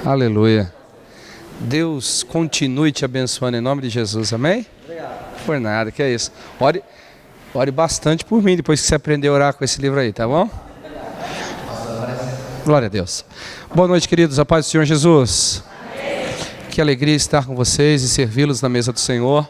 Aleluia. Deus continue te abençoando em nome de Jesus, amém? Obrigado. Por nada, que é isso. Ore bastante por mim depois que você aprender a orar com esse livro aí, tá bom? Glória a Deus. Boa noite, queridos, a paz do Senhor Jesus. Amém. Que alegria estar com vocês e servi-los na mesa do Senhor.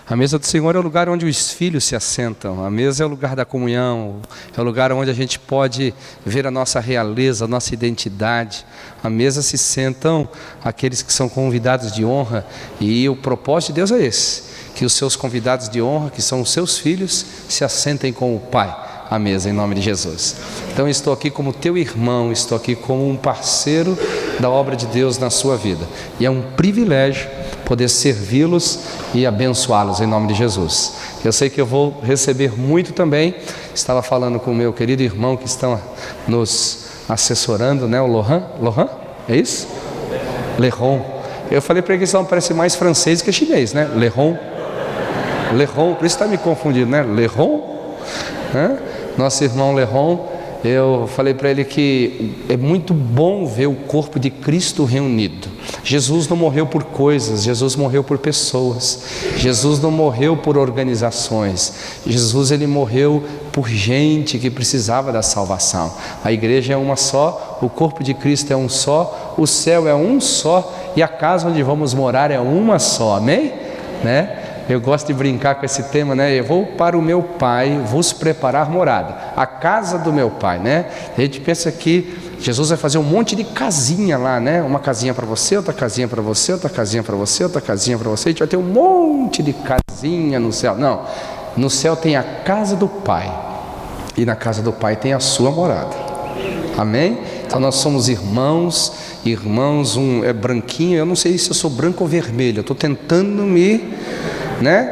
A mesa do Senhor é o lugar onde os filhos se assentam. A mesa é o lugar da comunhão, é o lugar onde a gente pode ver a nossa realeza, a nossa identidade. À mesa se sentam aqueles que são convidados de honra, e o propósito de Deus é esse, que os seus convidados de honra, que são os seus filhos, se assentem com o Pai à mesa, em nome de Jesus. Então estou aqui como teu irmão, estou aqui como um parceiro da obra de Deus na sua vida, e é um privilégio poder servi-los e abençoá-los em nome de Jesus. Eu sei que eu vou receber muito também. Estava falando com o meu querido irmão que está nos assessorando, né? O Lohan, é isso? Leron. Eu falei para ele que esse nome parece mais francês que chinês, né? Leron, por isso está me confundindo, né? Leron, né? Nosso irmão Leron. Eu falei para ele que é muito bom ver o corpo de Cristo reunido. Jesus não morreu por coisas, Jesus morreu por pessoas. Jesus não morreu por organizações. Jesus, ele morreu por gente que precisava da salvação. A igreja é uma só, o corpo de Cristo é um só, o céu é um só e a casa onde vamos morar é uma só. Amém? Né? Eu gosto de brincar com esse tema, né? Eu vou para o meu Pai vos preparar morada, a casa do meu Pai, né? A gente pensa que Jesus vai fazer um monte de casinha lá, né? Uma casinha para você, outra casinha para você, outra casinha para você, outra casinha para você. A gente vai ter um monte de casinha no céu. Não, no céu tem a casa do Pai, e na casa do Pai tem a sua morada. Amém? Então nós somos irmãos, um é branquinho, eu não sei se eu sou branco ou vermelho, eu estou tentando me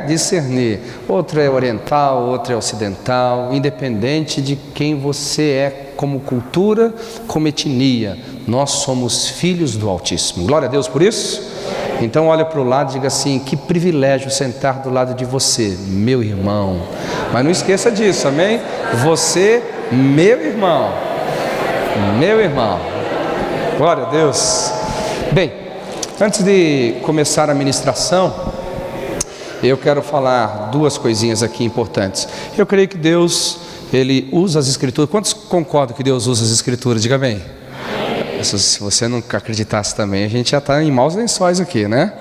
discernir. Outro é oriental, outro é ocidental, independente de quem você é como cultura, como etnia, nós somos filhos do Altíssimo. Glória a Deus por isso. Então olha para o lado e diga assim: que privilégio sentar do lado de você, meu irmão. Mas não esqueça disso, amém? Você, meu irmão, glória a Deus. Bem, antes de começar a ministração, eu quero falar duas coisinhas aqui importantes. Eu creio que Deus, ele usa as Escrituras. Quantos concordam que Deus usa as Escrituras? Diga bem. Se você não acreditasse também, a gente já está em maus lençóis aqui, né?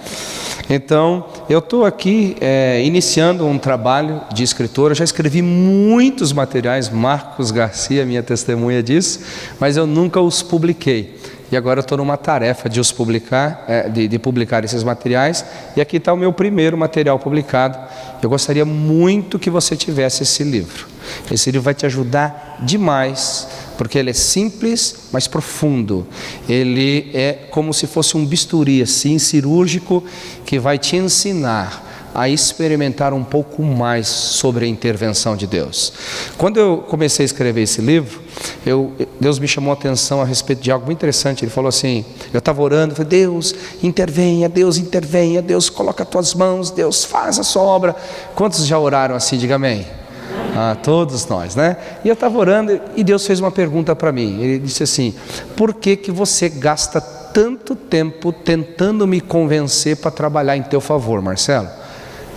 Então, eu estou aqui iniciando um trabalho de escritor. Eu já escrevi muitos materiais, Marcos Garcia, minha testemunha disso, mas eu nunca os publiquei. E agora eu estou numa tarefa de os publicar, de publicar esses materiais. E aqui está o meu primeiro material publicado. Eu gostaria muito que você tivesse esse livro. Esse livro vai te ajudar demais, porque ele é simples, mas profundo. Ele é como se fosse um bisturi, assim, cirúrgico, que vai te ensinar a experimentar um pouco mais sobre a intervenção de Deus. Quando eu comecei a escrever esse livro, Deus me chamou a atenção a respeito de algo muito interessante. Ele falou assim, eu estava orando, eu falei: Deus intervenha, Deus coloca as tuas mãos, Deus faz a sua obra. Quantos já oraram assim? Diga amém. Todos nós, né? E eu estava orando e Deus fez uma pergunta para mim. Ele disse assim: por que você gasta tanto tempo tentando me convencer para trabalhar em teu favor, Marcelo?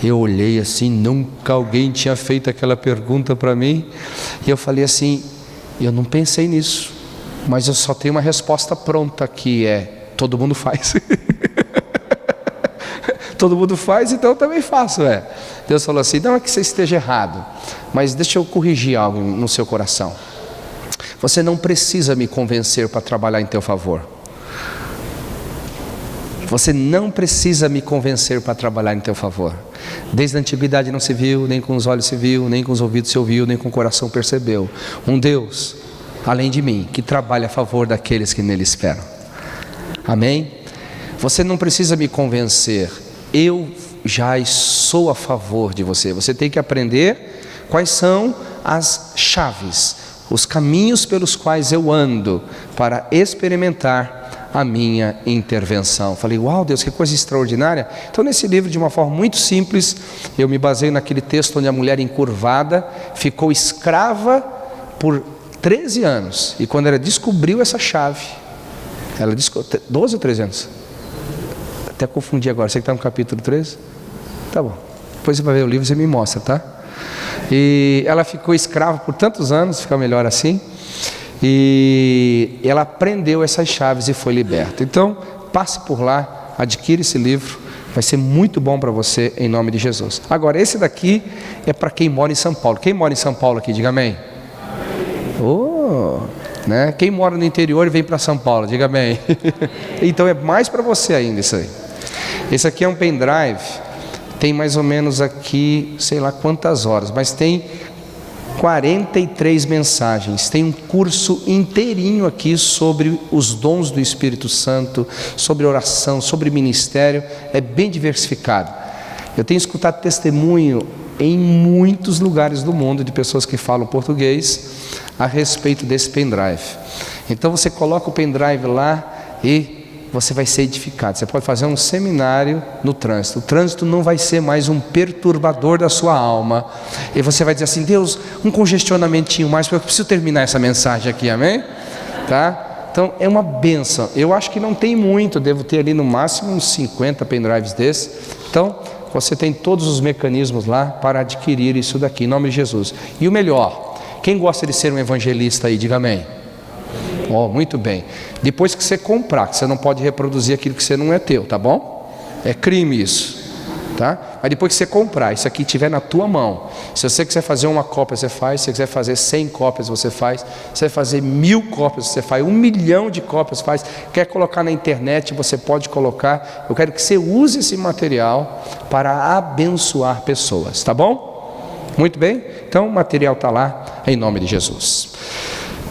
Eu olhei assim, nunca alguém tinha feito aquela pergunta para mim. E eu falei assim: eu não pensei nisso, mas eu só tenho uma resposta pronta, que é: todo mundo faz. Todo mundo faz, então eu também faço. Deus falou assim: não é que você esteja errado, mas deixa eu corrigir algo no seu coração. Você não precisa me convencer para trabalhar em teu favor. Você não precisa me convencer para trabalhar em teu favor. Desde a antiguidade não se viu, nem com os olhos se viu, nem com os ouvidos se ouviu, nem com o coração percebeu, um Deus, além de mim, que trabalha a favor daqueles que nele esperam. Amém? Você não precisa me convencer, eu já sou a favor de você. Você tem que aprender quais são as chaves, os caminhos pelos quais eu ando para experimentar a minha intervenção. Falei: uau, Deus, que coisa extraordinária. Então, nesse livro, de uma forma muito simples, eu me baseio naquele texto onde a mulher encurvada ficou escrava por 13 anos, e quando ela descobriu essa chave, Ela disse 12 ou 13 anos? Até confundi agora, você que está no capítulo 13? Tá bom, depois você vai ver o livro e você me mostra, tá? E ela ficou escrava por tantos anos, fica melhor assim, e ela aprendeu essas chaves e foi liberta. Então, passe por lá, adquira esse livro, vai ser muito bom para você, em nome de Jesus. Agora, esse daqui é para quem mora em São Paulo. Quem mora em São Paulo aqui, diga amém. Né? Quem mora no interior e vem para São Paulo, diga amém. Então é mais para você ainda isso aí. Esse aqui é um pendrive, tem mais ou menos aqui, sei lá quantas horas, mas tem 43 mensagens, tem um curso inteirinho aqui sobre os dons do Espírito Santo, sobre oração, sobre ministério, é bem diversificado. Eu tenho escutado testemunho em muitos lugares do mundo de pessoas que falam português a respeito desse pendrive. Então você coloca o pendrive lá e você vai ser edificado. Você pode fazer um seminário no trânsito. O trânsito não vai ser mais um perturbador da sua alma. E você vai dizer assim: Deus, um congestionamentinho mais, porque eu preciso terminar essa mensagem aqui, amém? Tá? Então é uma bênção. Eu acho que não tem muito, devo ter ali no máximo uns 50 pendrives desses. Então você tem todos os mecanismos lá para adquirir isso daqui, em nome de Jesus. E o melhor, quem gosta de ser um evangelista aí, diga amém. Muito bem. Depois que você comprar, que você não pode reproduzir aquilo que você não é teu, tá bom? É crime isso, tá? Mas depois que você comprar, isso aqui estiver na tua mão, se você quiser fazer uma cópia, você faz. Se você quiser fazer 100 cópias, você faz. Se você fazer 1000 cópias, você faz. 1 milhão de cópias, faz. Quer colocar na internet, você pode colocar. Eu quero que você use esse material para abençoar pessoas, tá bom? Muito bem? Então o material está lá, em nome de Jesus.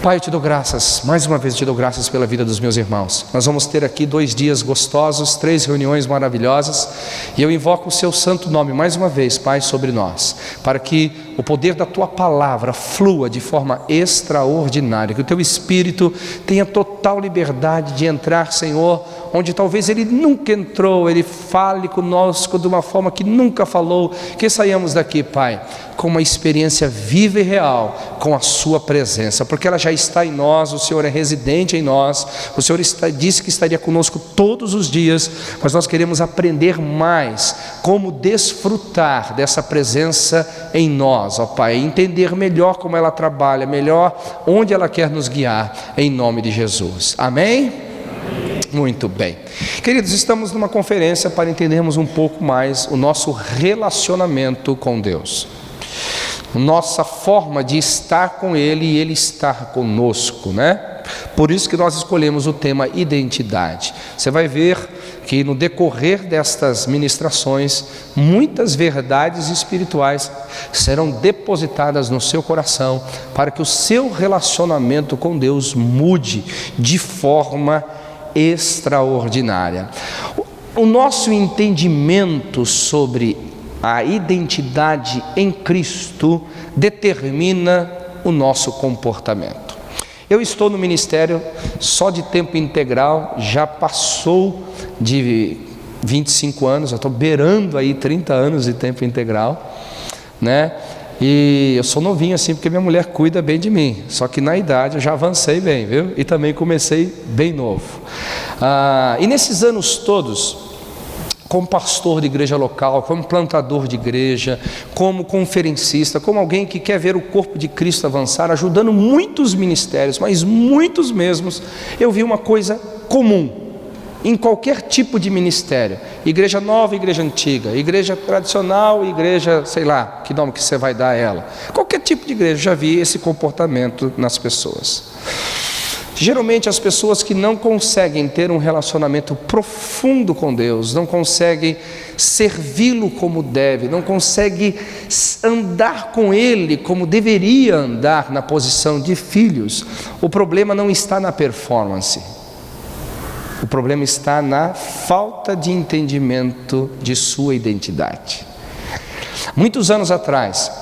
Pai, eu te dou graças, mais uma vez te dou graças pela vida dos meus irmãos. Nós vamos ter aqui 2 dias gostosos, 3 reuniões maravilhosas, e eu invoco o seu santo nome mais uma vez, Pai, sobre nós, para que o poder da tua palavra flua de forma extraordinária, que o teu Espírito tenha total liberdade de entrar, Senhor, onde talvez ele nunca entrou. Ele fale conosco de uma forma que nunca falou, que saiamos daqui, Pai, com uma experiência viva e real com a sua presença, porque ela já está em nós. O Senhor é residente em nós, o Senhor disse que estaria conosco todos os dias, mas nós queremos aprender mais como desfrutar dessa presença em nós, ó Pai, entender melhor como ela trabalha, melhor onde ela quer nos guiar, em nome de Jesus, amém? Muito bem, queridos, estamos numa conferência para entendermos um pouco mais o nosso relacionamento com Deus, nossa forma de estar com Ele e Ele estar conosco, né? Por isso que nós escolhemos o tema identidade. Você vai ver que no decorrer destas ministrações, muitas verdades espirituais serão depositadas no seu coração, para que o seu relacionamento com Deus mude de forma extraordinária. O nosso entendimento sobre a identidade em Cristo determina o nosso comportamento. Eu estou no ministério só de tempo integral, já passou de 25 anos, eu estou beirando aí 30 anos de tempo integral, né? E eu sou novinho assim porque minha mulher cuida bem de mim, só que na idade eu já avancei bem, viu? E também comecei bem novo. E nesses anos todos, como pastor de igreja local, como plantador de igreja, como conferencista, como alguém que quer ver o corpo de Cristo avançar, ajudando muitos ministérios, mas muitos mesmos, eu vi uma coisa comum em qualquer tipo de ministério: igreja nova, igreja antiga, igreja tradicional, igreja, sei lá, que nome que você vai dar a ela, qualquer tipo de igreja, eu já vi esse comportamento nas pessoas. Geralmente as pessoas que não conseguem ter um relacionamento profundo com Deus, não conseguem servi-lo como deve, não conseguem andar com Ele como deveria andar na posição de filhos. O problema não está na performance, o problema está na falta de entendimento de sua identidade. Muitos anos atrás,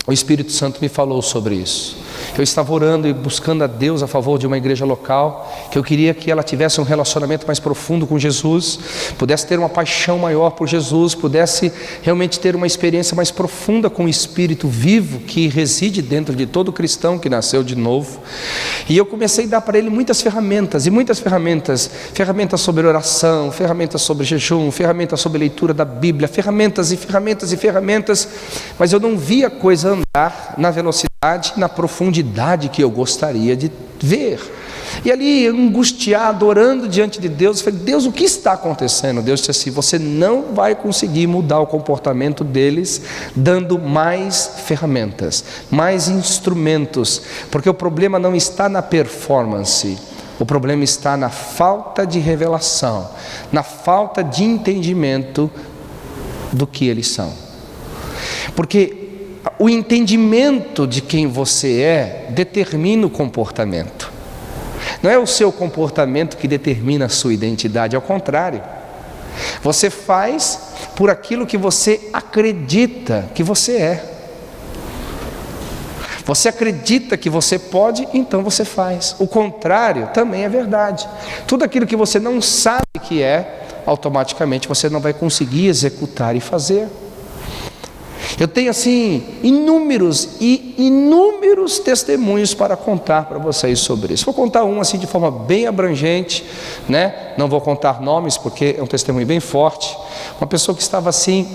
o Espírito Santo me falou sobre isso. Eu estava orando e buscando a Deus a favor de uma igreja local, que eu queria que ela tivesse um relacionamento mais profundo com Jesus, pudesse ter uma paixão maior por Jesus, pudesse realmente ter uma experiência mais profunda com o Espírito vivo que reside dentro de todo cristão que nasceu de novo. E eu comecei a dar para ele muitas ferramentas, ferramentas sobre oração, ferramentas sobre jejum, ferramentas sobre leitura da Bíblia, ferramentas, mas eu não via a coisa andar na velocidade, na profundidade que eu gostaria de ver. E ali, angustiado, orando diante de Deus, eu falei: Deus, o que está acontecendo? Deus disse assim: você não vai conseguir mudar o comportamento deles dando mais ferramentas, mais instrumentos, porque o problema não está na performance, o problema está na falta de revelação, na falta de entendimento do que eles são. Porque o entendimento de quem você é determina o comportamento. Não é o seu comportamento que determina a sua identidade, ao contrário. Você faz por aquilo que você acredita que você é. Você acredita que você pode, então você faz. O contrário também é verdade. Tudo aquilo que você não sabe que é, automaticamente você não vai conseguir executar e fazer. Eu tenho assim inúmeros testemunhos para contar para vocês sobre isso. Vou contar um assim de forma bem abrangente, né? Não vou contar nomes porque é um testemunho bem forte. Uma pessoa que estava assim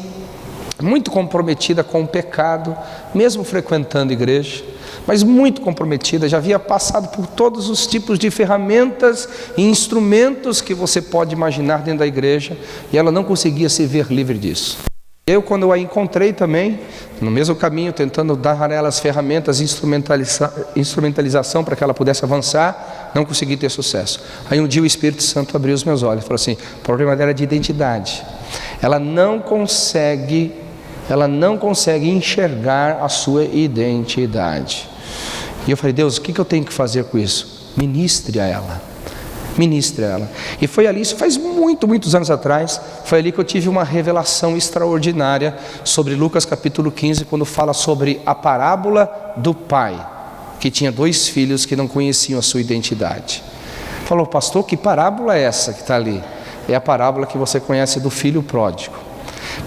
muito comprometida com o pecado, mesmo frequentando igreja, mas muito comprometida, já havia passado por todos os tipos de ferramentas e instrumentos que você pode imaginar dentro da igreja, e ela não conseguia se ver livre disso. Eu, quando eu a encontrei também, no mesmo caminho, tentando dar a ela as ferramentas, instrumentalização para que ela pudesse avançar, não consegui ter sucesso. Aí um dia o Espírito Santo abriu os meus olhos e falou assim: o problema dela é de identidade. Ela não consegue enxergar a sua identidade. E eu falei: Deus, o que eu tenho que fazer com isso? Ministre a ela. E foi ali, isso faz muitos anos atrás, foi ali que eu tive uma revelação extraordinária sobre Lucas capítulo 15, quando fala sobre a parábola do pai, que tinha 2 filhos que não conheciam a sua identidade. Falou: pastor, que parábola é essa que está ali? É a parábola que você conhece do filho pródigo.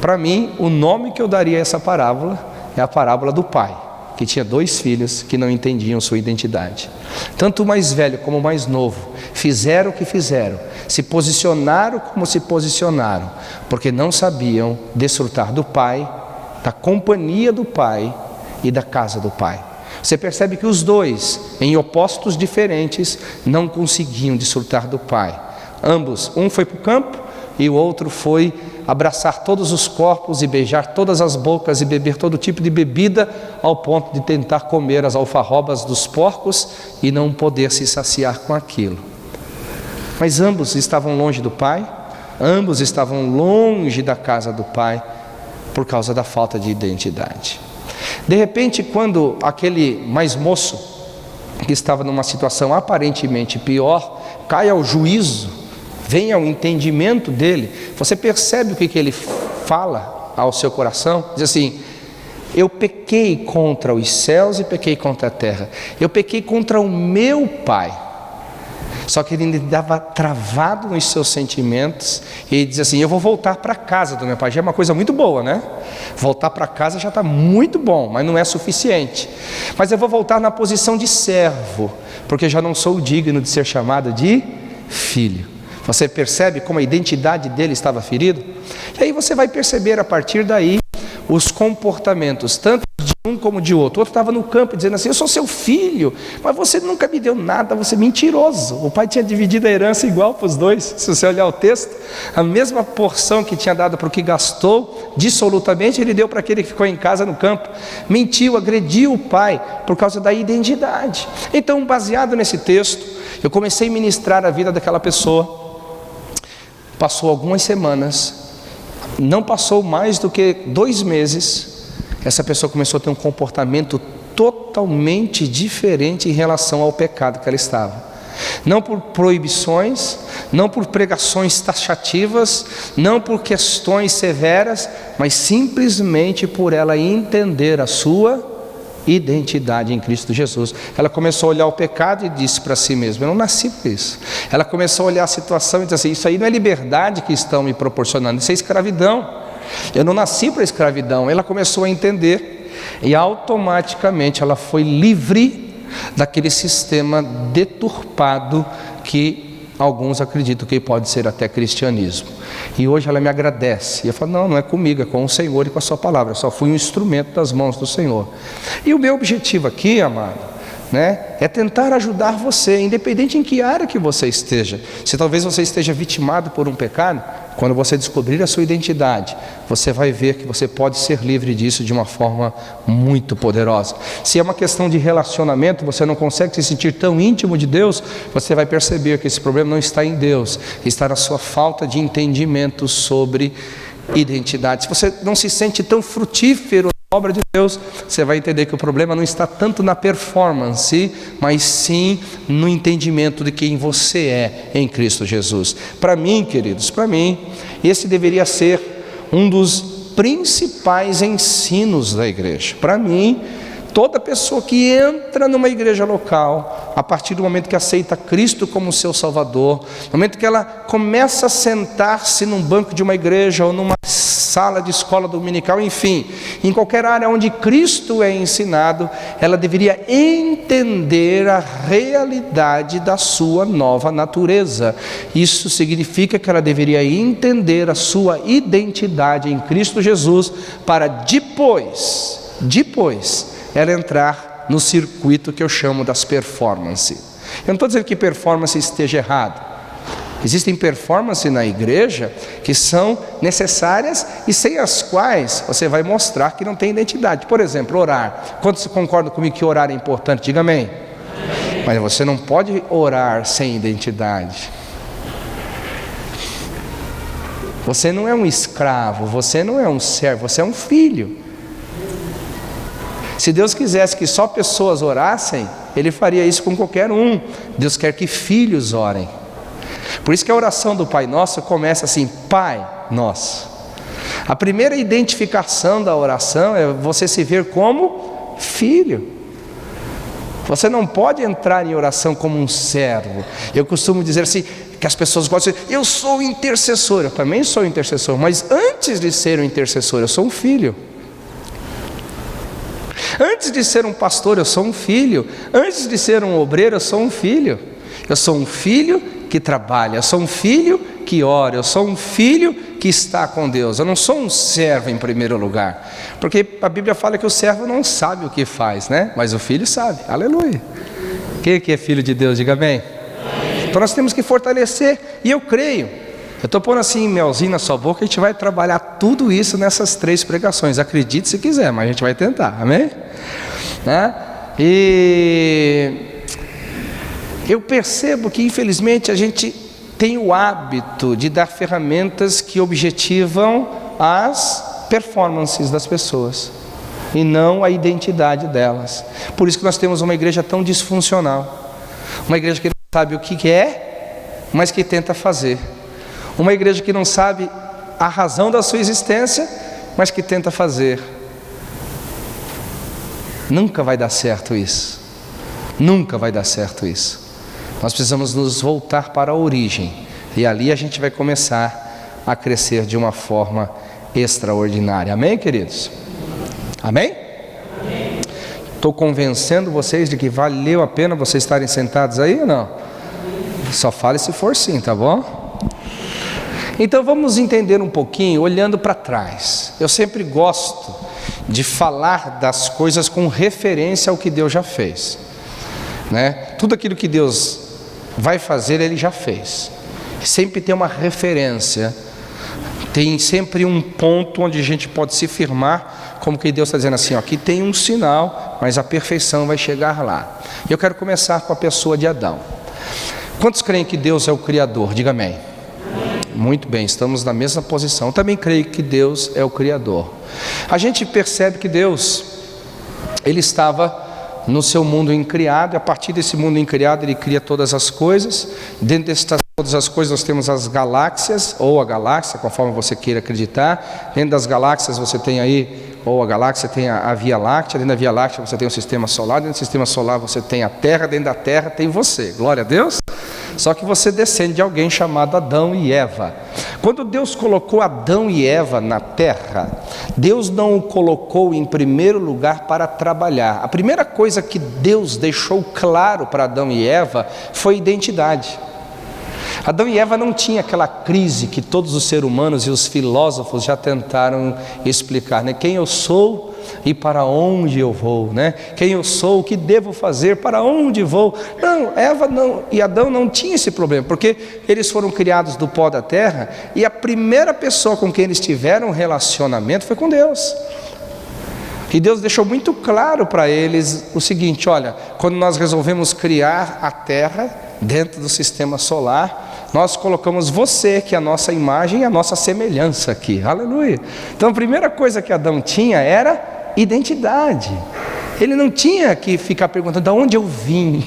Para mim, o nome que eu daria a essa parábola é a parábola do pai, que tinha 2 filhos que não entendiam sua identidade. Tanto o mais velho como o mais novo fizeram o que fizeram, se posicionaram como se posicionaram, porque não sabiam desfrutar do pai, da companhia do pai e da casa do pai. Você percebe que os 2, em opostos diferentes, não conseguiam desfrutar do pai. Ambos, um foi para o campo e o outro foi abraçar todos os corpos e beijar todas as bocas e beber todo tipo de bebida, ao ponto de tentar comer as alfarrobas dos porcos e não poder se saciar com aquilo. Mas ambos estavam longe do pai, ambos estavam longe da casa do pai, por causa da falta de identidade. De repente, quando aquele mais moço, que estava numa situação aparentemente pior, cai ao juízo, vem ao entendimento dele, você percebe o que ele fala ao seu coração? Diz assim: eu pequei contra os céus e pequei contra a terra, eu pequei contra o meu pai. Só que ele estava travado nos seus sentimentos, e ele diz assim: eu vou voltar para a casa do meu pai. Já é uma coisa muito boa, né? Voltar para casa já está muito bom, mas não é suficiente. Mas eu vou voltar na posição de servo, porque já não sou digno de ser chamado de filho. Você percebe como a identidade dele estava ferida? E aí você vai perceber a partir daí os comportamentos, tanto de um como de outro. O outro estava no campo dizendo assim: eu sou seu filho, mas você nunca me deu nada, você é mentiroso. O pai tinha dividido a herança igual para os 2. Se você olhar o texto, a mesma porção que tinha dado para o que gastou, dissolutamente ele deu para aquele que ficou em casa no campo. Mentiu, agrediu o pai por causa da identidade. Então, baseado nesse texto, eu comecei a ministrar a vida daquela pessoa. Passou algumas semanas, não passou mais do que 2 meses, essa pessoa começou a ter um comportamento totalmente diferente em relação ao pecado que ela estava. Não por proibições, não por pregações taxativas, não por questões severas, mas simplesmente por ela entender a sua identidade em Cristo Jesus. Ela começou a olhar o pecado e disse para si mesma: eu não nasci por isso. Ela começou a olhar a situação e disse assim: isso aí não é liberdade que estão me proporcionando, isso é escravidão. Eu não nasci para a escravidão. Ela começou a entender e automaticamente ela foi livre daquele sistema deturpado que alguns acreditam que pode ser até cristianismo. E hoje ela me agradece. E eu falo: não é comigo, é com o Senhor e com a sua palavra. Eu só fui um instrumento das mãos do Senhor. E o meu objetivo aqui, amado, é tentar ajudar você, independente em que área que você esteja. Se talvez você esteja vitimado por um pecado, quando você descobrir a sua identidade, você vai ver que você pode ser livre disso de uma forma muito poderosa. Se é uma questão de relacionamento, você não consegue se sentir tão íntimo de Deus, você vai perceber que esse problema não está em Deus, está na sua falta de entendimento sobre identidade. Se você não se sente tão frutífero na obra de Deus, você vai entender que o problema não está tanto na performance, mas sim no entendimento de quem você é em Cristo Jesus. Para mim, queridos, esse deveria ser um dos principais ensinos da igreja. Para mim, toda pessoa que entra numa igreja local, a partir do momento que aceita Cristo como seu Salvador, no momento que ela começa a sentar-se num banco de uma igreja ou numa sala de escola dominical, enfim, em qualquer área onde Cristo é ensinado, ela deveria entender a realidade da sua nova natureza. Isso significa que ela deveria entender a sua identidade em Cristo Jesus, para depois ela entrar no circuito que eu chamo das performances. Eu não estou dizendo que performance esteja errado. Existem performances na igreja que são necessárias e sem as quais você vai mostrar que não tem identidade. Por exemplo, orar. Quantos concordam comigo que orar é importante? Diga amém. Mas você não pode orar sem identidade. Você não é um escravo, você não é um servo, você é um filho. Se Deus quisesse que só pessoas orassem, Ele faria isso com qualquer um. Deus quer que filhos orem. Por isso que a oração do Pai Nosso começa assim: Pai Nosso. A primeira identificação da oração é você se ver como filho. Você não pode entrar em oração como um servo. Eu costumo dizer assim, que as pessoas gostam de dizer: eu sou intercessor. Eu também sou intercessor, mas antes de ser um intercessor, eu sou um filho. Antes de ser um pastor, eu sou um filho. Antes de ser um obreiro, eu sou um filho. Eu sou um filho que trabalha, eu sou um filho que ora, eu sou um filho que está com Deus. Eu não sou um servo em primeiro lugar, porque a Bíblia fala que o servo não sabe o que faz, Mas o filho sabe. Aleluia. Quem que é filho de Deus? Diga bem. Então nós temos que fortalecer, e eu creio, eu estou pondo assim melzinho na sua boca, a gente vai trabalhar tudo isso nessas 3 pregações. Acredite se quiser, mas a gente vai tentar, amém? E eu percebo que infelizmente a gente tem o hábito de dar ferramentas que objetivam as performances das pessoas e não a identidade delas. Por isso que nós temos uma igreja tão disfuncional, uma igreja que não sabe o que é, mas que tenta fazer, uma igreja que não sabe a razão da sua existência, mas que tenta fazer. Nunca vai dar certo isso. Nunca vai dar certo isso. Nós precisamos nos voltar para a origem, e ali a gente vai começar a crescer de uma forma extraordinária. Amém, queridos? Amém? Estou convencendo vocês de que valeu a pena vocês estarem sentados aí ou não? Só fale se for sim, tá bom? Então vamos entender um pouquinho olhando para trás. Eu sempre gosto de falar das coisas com referência ao que Deus já fez, Tudo aquilo que Deus vai fazer, Ele já fez. Sempre tem uma referência, tem sempre um ponto onde a gente pode se firmar, como que Deus está dizendo assim: aqui tem um sinal, mas a perfeição vai chegar lá. Eu quero começar com a pessoa de Adão. Quantos creem que Deus é o Criador? Diga amém. Muito bem, estamos na mesma posição. Eu também creio que Deus é o Criador. A gente percebe que Deus, Ele estava no seu mundo incriado, e a partir desse mundo incriado Ele cria todas as coisas. Dentro de todas as coisas nós temos as galáxias, ou a galáxia, conforme você queira acreditar. Dentro das galáxias você tem aí ou a galáxia tem a Via Láctea, dentro da Via Láctea você tem o sistema solar, dentro do sistema solar você tem a Terra, dentro da Terra tem você, glória a Deus. Só que você descende de alguém chamado Adão e Eva. Quando Deus colocou Adão e Eva na terra, Deus não o colocou em primeiro lugar para trabalhar. A primeira coisa que Deus deixou claro para Adão e Eva foi identidade. Adão e Eva não tinham aquela crise que todos os seres humanos e os filósofos já tentaram explicar, né? Quem eu sou e para onde eu vou, né? Quem eu sou, o que devo fazer, para onde vou. Não, Eva não, e Adão não tinham esse problema, porque eles foram criados do pó da terra, e a primeira pessoa com quem eles tiveram um relacionamento foi com Deus. E Deus deixou muito claro para eles o seguinte: olha, quando nós resolvemos criar a terra dentro do sistema solar, nós colocamos você, que é a nossa imagem e a nossa semelhança aqui, aleluia. Então a primeira coisa que Adão tinha era identidade. Ele não tinha que ficar perguntando de onde eu vim,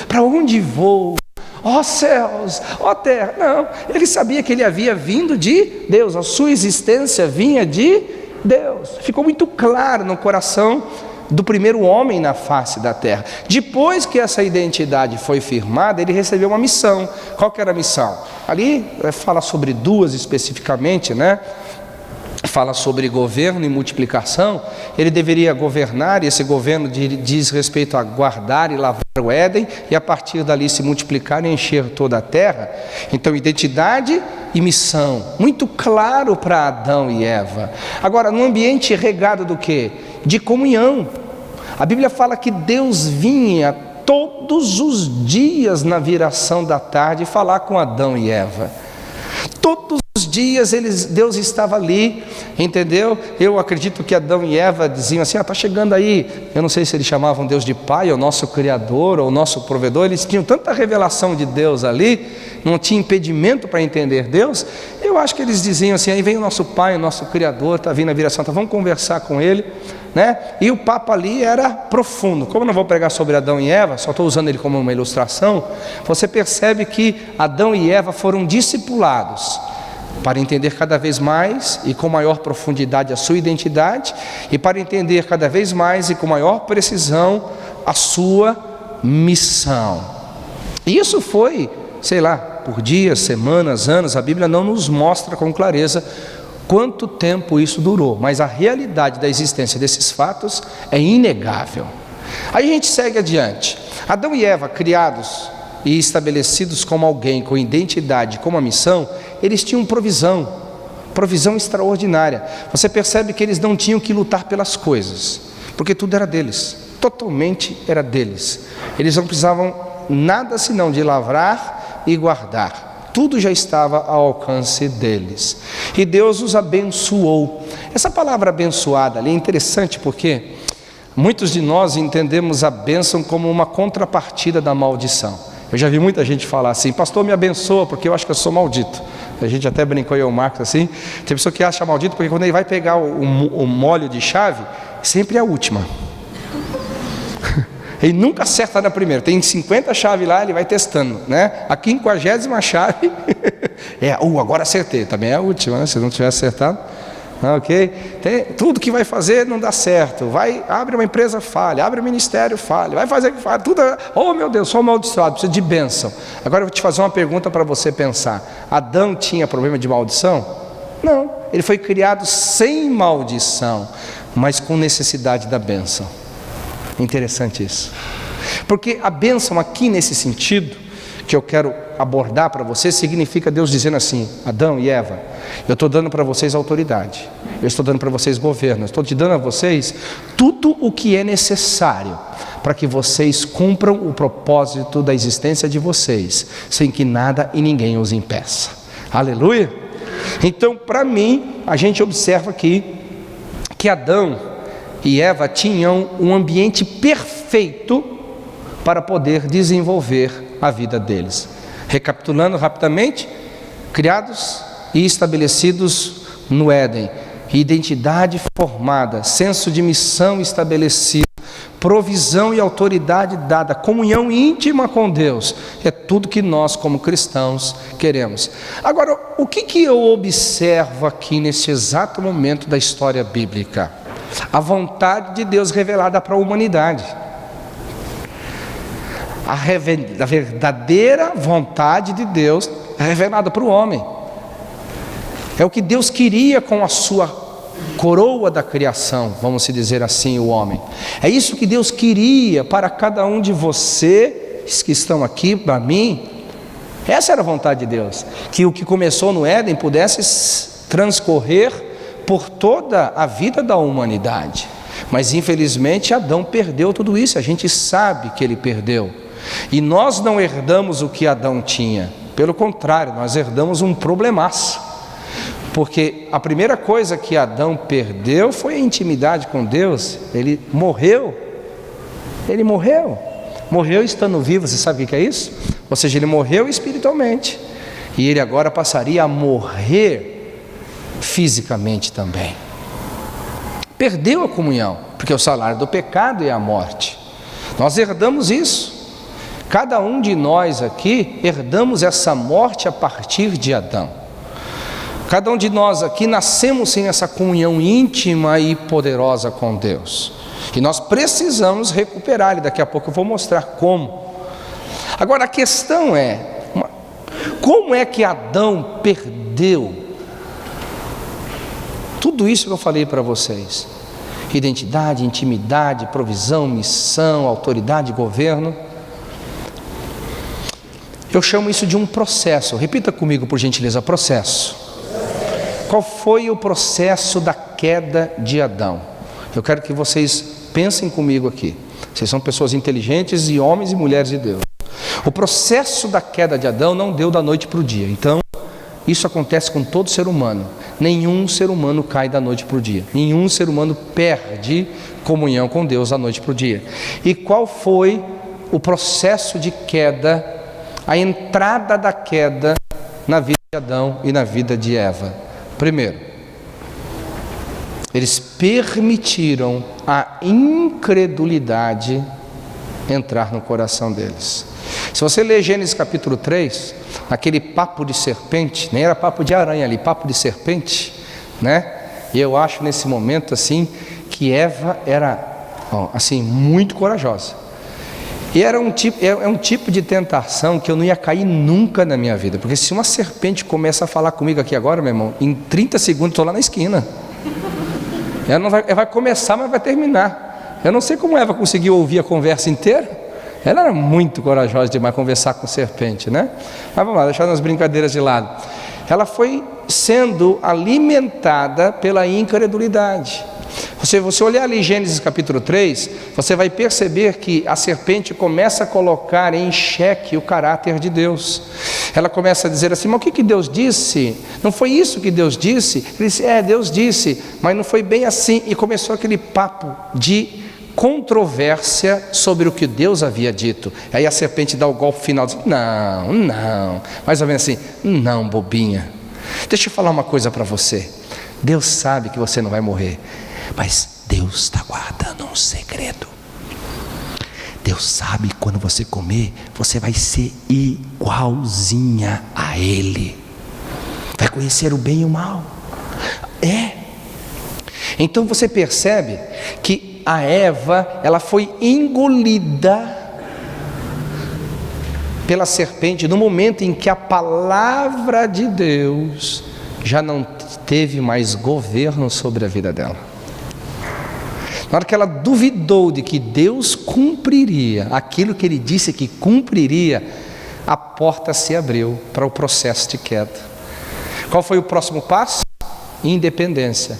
para onde vou, ó céus, ó terra. Não, ele sabia que ele havia vindo de Deus, a sua existência vinha de Deus. Ficou muito claro no coração do primeiro homem na face da terra. Depois que essa identidade foi firmada, ele recebeu uma missão. Qual que era a missão? Ali fala sobre duas especificamente, né? Fala sobre governo e multiplicação. Ele deveria governar, e esse governo diz respeito a guardar e lavar o Éden, e a partir dali se multiplicar e encher toda a terra. Então identidade e missão, muito claro para Adão e Eva. Agora, num ambiente regado do quê? De comunhão. A Bíblia fala que Deus vinha todos os dias na viração da tarde falar com Adão e Eva. Todos os dias Deus estava ali, entendeu? Eu acredito que Adão e Eva diziam assim: está chegando aí. Eu não sei se eles chamavam Deus de Pai, ou nosso Criador, ou nosso Provedor. Eles tinham tanta revelação de Deus ali, não tinha impedimento para entender Deus. Eu acho que eles diziam assim: aí vem o nosso Pai, o nosso Criador, está vindo a viração, vamos conversar com Ele, né? E o papo ali era profundo. Como eu não vou pregar sobre Adão e Eva, só estou usando ele como uma ilustração, você percebe que Adão e Eva foram discipulados para entender cada vez mais e com maior profundidade a sua identidade, e para entender cada vez mais e com maior precisão a sua missão. E isso foi, sei lá, por dias, semanas, anos. A Bíblia não nos mostra com clareza quanto tempo isso durou, mas a realidade da existência desses fatos é inegável. Aí a gente segue adiante. Adão e Eva, criados e estabelecidos como alguém com identidade, com uma missão, eles tinham provisão extraordinária. Você percebe que eles não tinham que lutar pelas coisas, porque tudo era deles, totalmente era deles. Eles não precisavam nada senão de lavrar e guardar. Tudo já estava ao alcance deles. E Deus os abençoou. Essa palavra abençoada ali é interessante, porque muitos de nós entendemos a bênção como uma contrapartida da maldição. Eu já vi muita gente falar assim: pastor, me abençoa porque eu acho que eu sou maldito. A gente até brincou, eu e o Marcos, assim. Tem pessoa que acha maldito porque quando ele vai pegar o molho de chave, sempre é a última. Ele nunca acerta na primeira. Tem 50 chaves lá, ele vai testando, né? A 50ª chave agora acertei. Também é a última, né? Se não tiver acertado, ok? Tudo que vai fazer não dá certo. Abre uma empresa, falha. Abre um ministério, falha. Vai fazer que falha. Tudo. Oh meu Deus, sou amaldiçoado, preciso de bênção. Agora eu vou te fazer uma pergunta para você pensar. Adão tinha problema de maldição? Não. Ele foi criado sem maldição, mas com necessidade da bênção. Interessante isso, porque a bênção aqui nesse sentido que eu quero abordar para você, significa Deus dizendo assim: Adão e Eva, eu estou dando para vocês autoridade, eu estou dando para vocês governo, eu estou te dando a vocês tudo o que é necessário para que vocês cumpram o propósito da existência de vocês, sem que nada e ninguém os impeça. Aleluia. Então, para mim, a gente observa aqui que Adão e Eva tinham um ambiente perfeito para poder desenvolver a vida deles. Recapitulando rapidamente: criados e estabelecidos no Éden, identidade formada, senso de missão estabelecido, provisão e autoridade dada, comunhão íntima com Deus. É tudo que nós como cristãos queremos. Agora, o que eu observo aqui nesse exato momento da história bíblica? A vontade de Deus revelada para a humanidade. A verdadeira vontade de Deus revelada para o homem. É o que Deus queria com a sua coroa da criação, vamos dizer assim, o homem. É isso que Deus queria para cada um de vocês que estão aqui, para mim. Essa era a vontade de Deus, que o que começou no Éden pudesse transcorrer por toda a vida da humanidade. Mas infelizmente Adão perdeu tudo isso, a gente sabe que ele perdeu. E nós não herdamos o que Adão tinha, pelo contrário, nós herdamos um problemaço. Porque a primeira coisa que Adão perdeu foi a intimidade com Deus. Ele morreu estando vivo. Você sabe o que é isso? Ou seja, ele morreu espiritualmente, e ele agora passaria a morrer fisicamente também. Perdeu a comunhão, porque o salário do pecado é a morte. Nós herdamos isso. Cada um de nós aqui herdamos essa morte a partir de Adão. Cada um de nós aqui nascemos sem essa comunhão íntima e poderosa com Deus. E nós precisamos recuperar, e daqui a pouco eu vou mostrar como. Agora a questão é, como é que Adão perdeu tudo isso que eu falei para vocês? Identidade, intimidade, provisão, missão, autoridade, governo. Eu chamo isso de um processo. Repita comigo, por gentileza, processo. Qual foi o processo da queda de Adão? Eu quero que vocês pensem comigo aqui. Vocês são pessoas inteligentes e homens e mulheres de Deus. O processo da queda de Adão não deu da noite para o dia. Então, isso acontece com todo ser humano. Nenhum ser humano cai da noite para o dia. Nenhum ser humano perde comunhão com Deus da noite para o dia. E qual foi o processo de queda, a entrada da queda na vida de Adão e na vida de Eva? Primeiro, eles permitiram a incredulidade entrar no coração deles. Se você ler Gênesis capítulo 3, aquele papo de serpente, nem era papo de aranha ali, papo de serpente, né? E eu acho nesse momento assim, que Eva era, assim, muito corajosa. E era um tipo de tentação que eu não ia cair nunca na minha vida. Porque se uma serpente começa a falar comigo aqui agora, meu irmão, em 30 segundos estou lá na esquina. Ela vai começar, mas vai terminar. Eu não sei como Eva conseguiu ouvir a conversa inteira. Ela era muito corajosa demais conversar com serpente, né? Mas vamos lá, deixar as brincadeiras de lado. Ela foi sendo alimentada pela incredulidade. Se você olhar ali Gênesis capítulo 3, você vai perceber que a serpente começa a colocar em xeque o caráter de Deus. Ela começa a dizer assim, mas o que Deus disse? Não foi isso que Deus disse? Ele disse, Deus disse, mas não foi bem assim. E começou aquele papo de controvérsia sobre o que Deus havia dito. Aí a serpente dá o golpe final, diz, não, mais ou menos assim, não, bobinha. Deixa eu falar uma coisa para você. Deus sabe que você não vai morrer, mas Deus está guardando um segredo. Deus sabe que quando você comer, você vai ser igualzinha a Ele. Vai conhecer o bem e o mal. Então você percebe que a Eva, ela foi engolida pela serpente no momento em que a palavra de Deus já não teve mais governo sobre a vida dela. Na hora que ela duvidou de que Deus cumpriria aquilo que Ele disse que cumpriria, a porta se abriu para o processo de queda. Qual foi o próximo passo? Independência.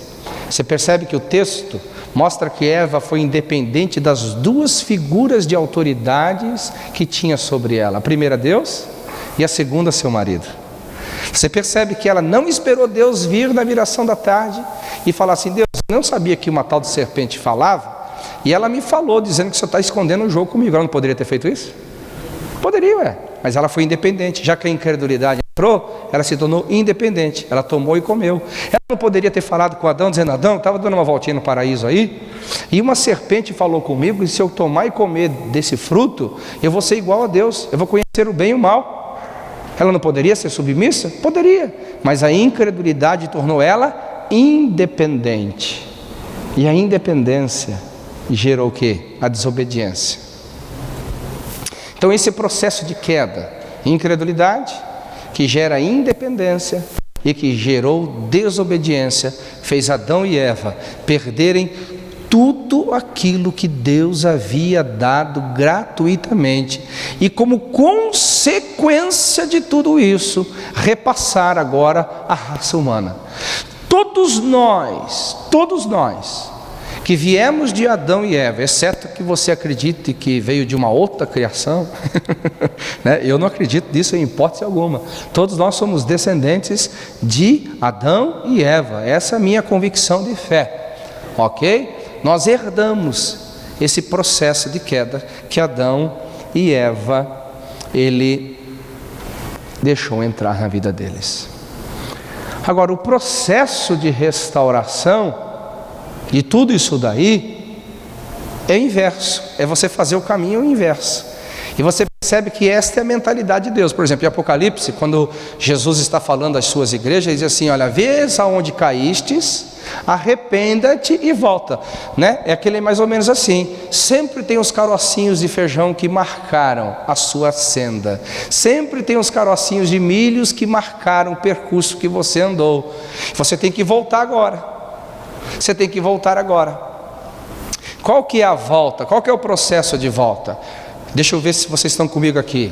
Você percebe que o texto mostra que Eva foi independente das duas figuras de autoridades que tinha sobre ela. A primeira Deus e a segunda seu marido. Você percebe que ela não esperou Deus vir na viração da tarde e falar assim, Deus, eu não sabia que uma tal de serpente falava, e ela me falou dizendo que você está escondendo um jogo comigo. Ela não poderia ter feito isso? Poderia, mas ela foi independente. Já que a incredulidade entrou, ela se tornou independente. Ela tomou e comeu. Ela não poderia ter falado com Adão, dizendo, Adão, estava dando uma voltinha no paraíso aí, e uma serpente falou comigo, e se eu tomar e comer desse fruto, eu vou ser igual a Deus, eu vou conhecer o bem e o mal. Ela não poderia ser submissa? Poderia, mas a incredulidade tornou ela independente. E a independência gerou o quê? A desobediência. Então esse processo de queda, incredulidade, que gera independência e que gerou desobediência, fez Adão e Eva perderem tudo aquilo que Deus havia dado gratuitamente, e como consequência de tudo isso, repassar agora a raça humana. Todos nós que viemos de Adão e Eva, exceto que você acredite que veio de uma outra criação, né? Eu não acredito nisso em hipótese alguma. Todos nós somos descendentes de Adão e Eva, essa é a minha convicção de fé, ok? Nós herdamos esse processo de queda que Adão e Eva, ele deixou entrar na vida deles. Agora, o processo de restauração de tudo isso daí é inverso, é você fazer o caminho inverso. E você percebe que esta é a mentalidade de Deus. Por exemplo, em Apocalipse, quando Jesus está falando às suas igrejas, ele diz assim: olha, vês aonde caístes, arrependa-te e volta, né? É aquele mais ou menos assim. Sempre tem os carocinhos de feijão que marcaram a sua senda, sempre tem os carocinhos de milhos que marcaram o percurso que você andou. Você tem que voltar agora. Você tem que voltar agora. Qual que é a volta? Qual que é o processo de volta? Deixa eu ver se vocês estão comigo aqui.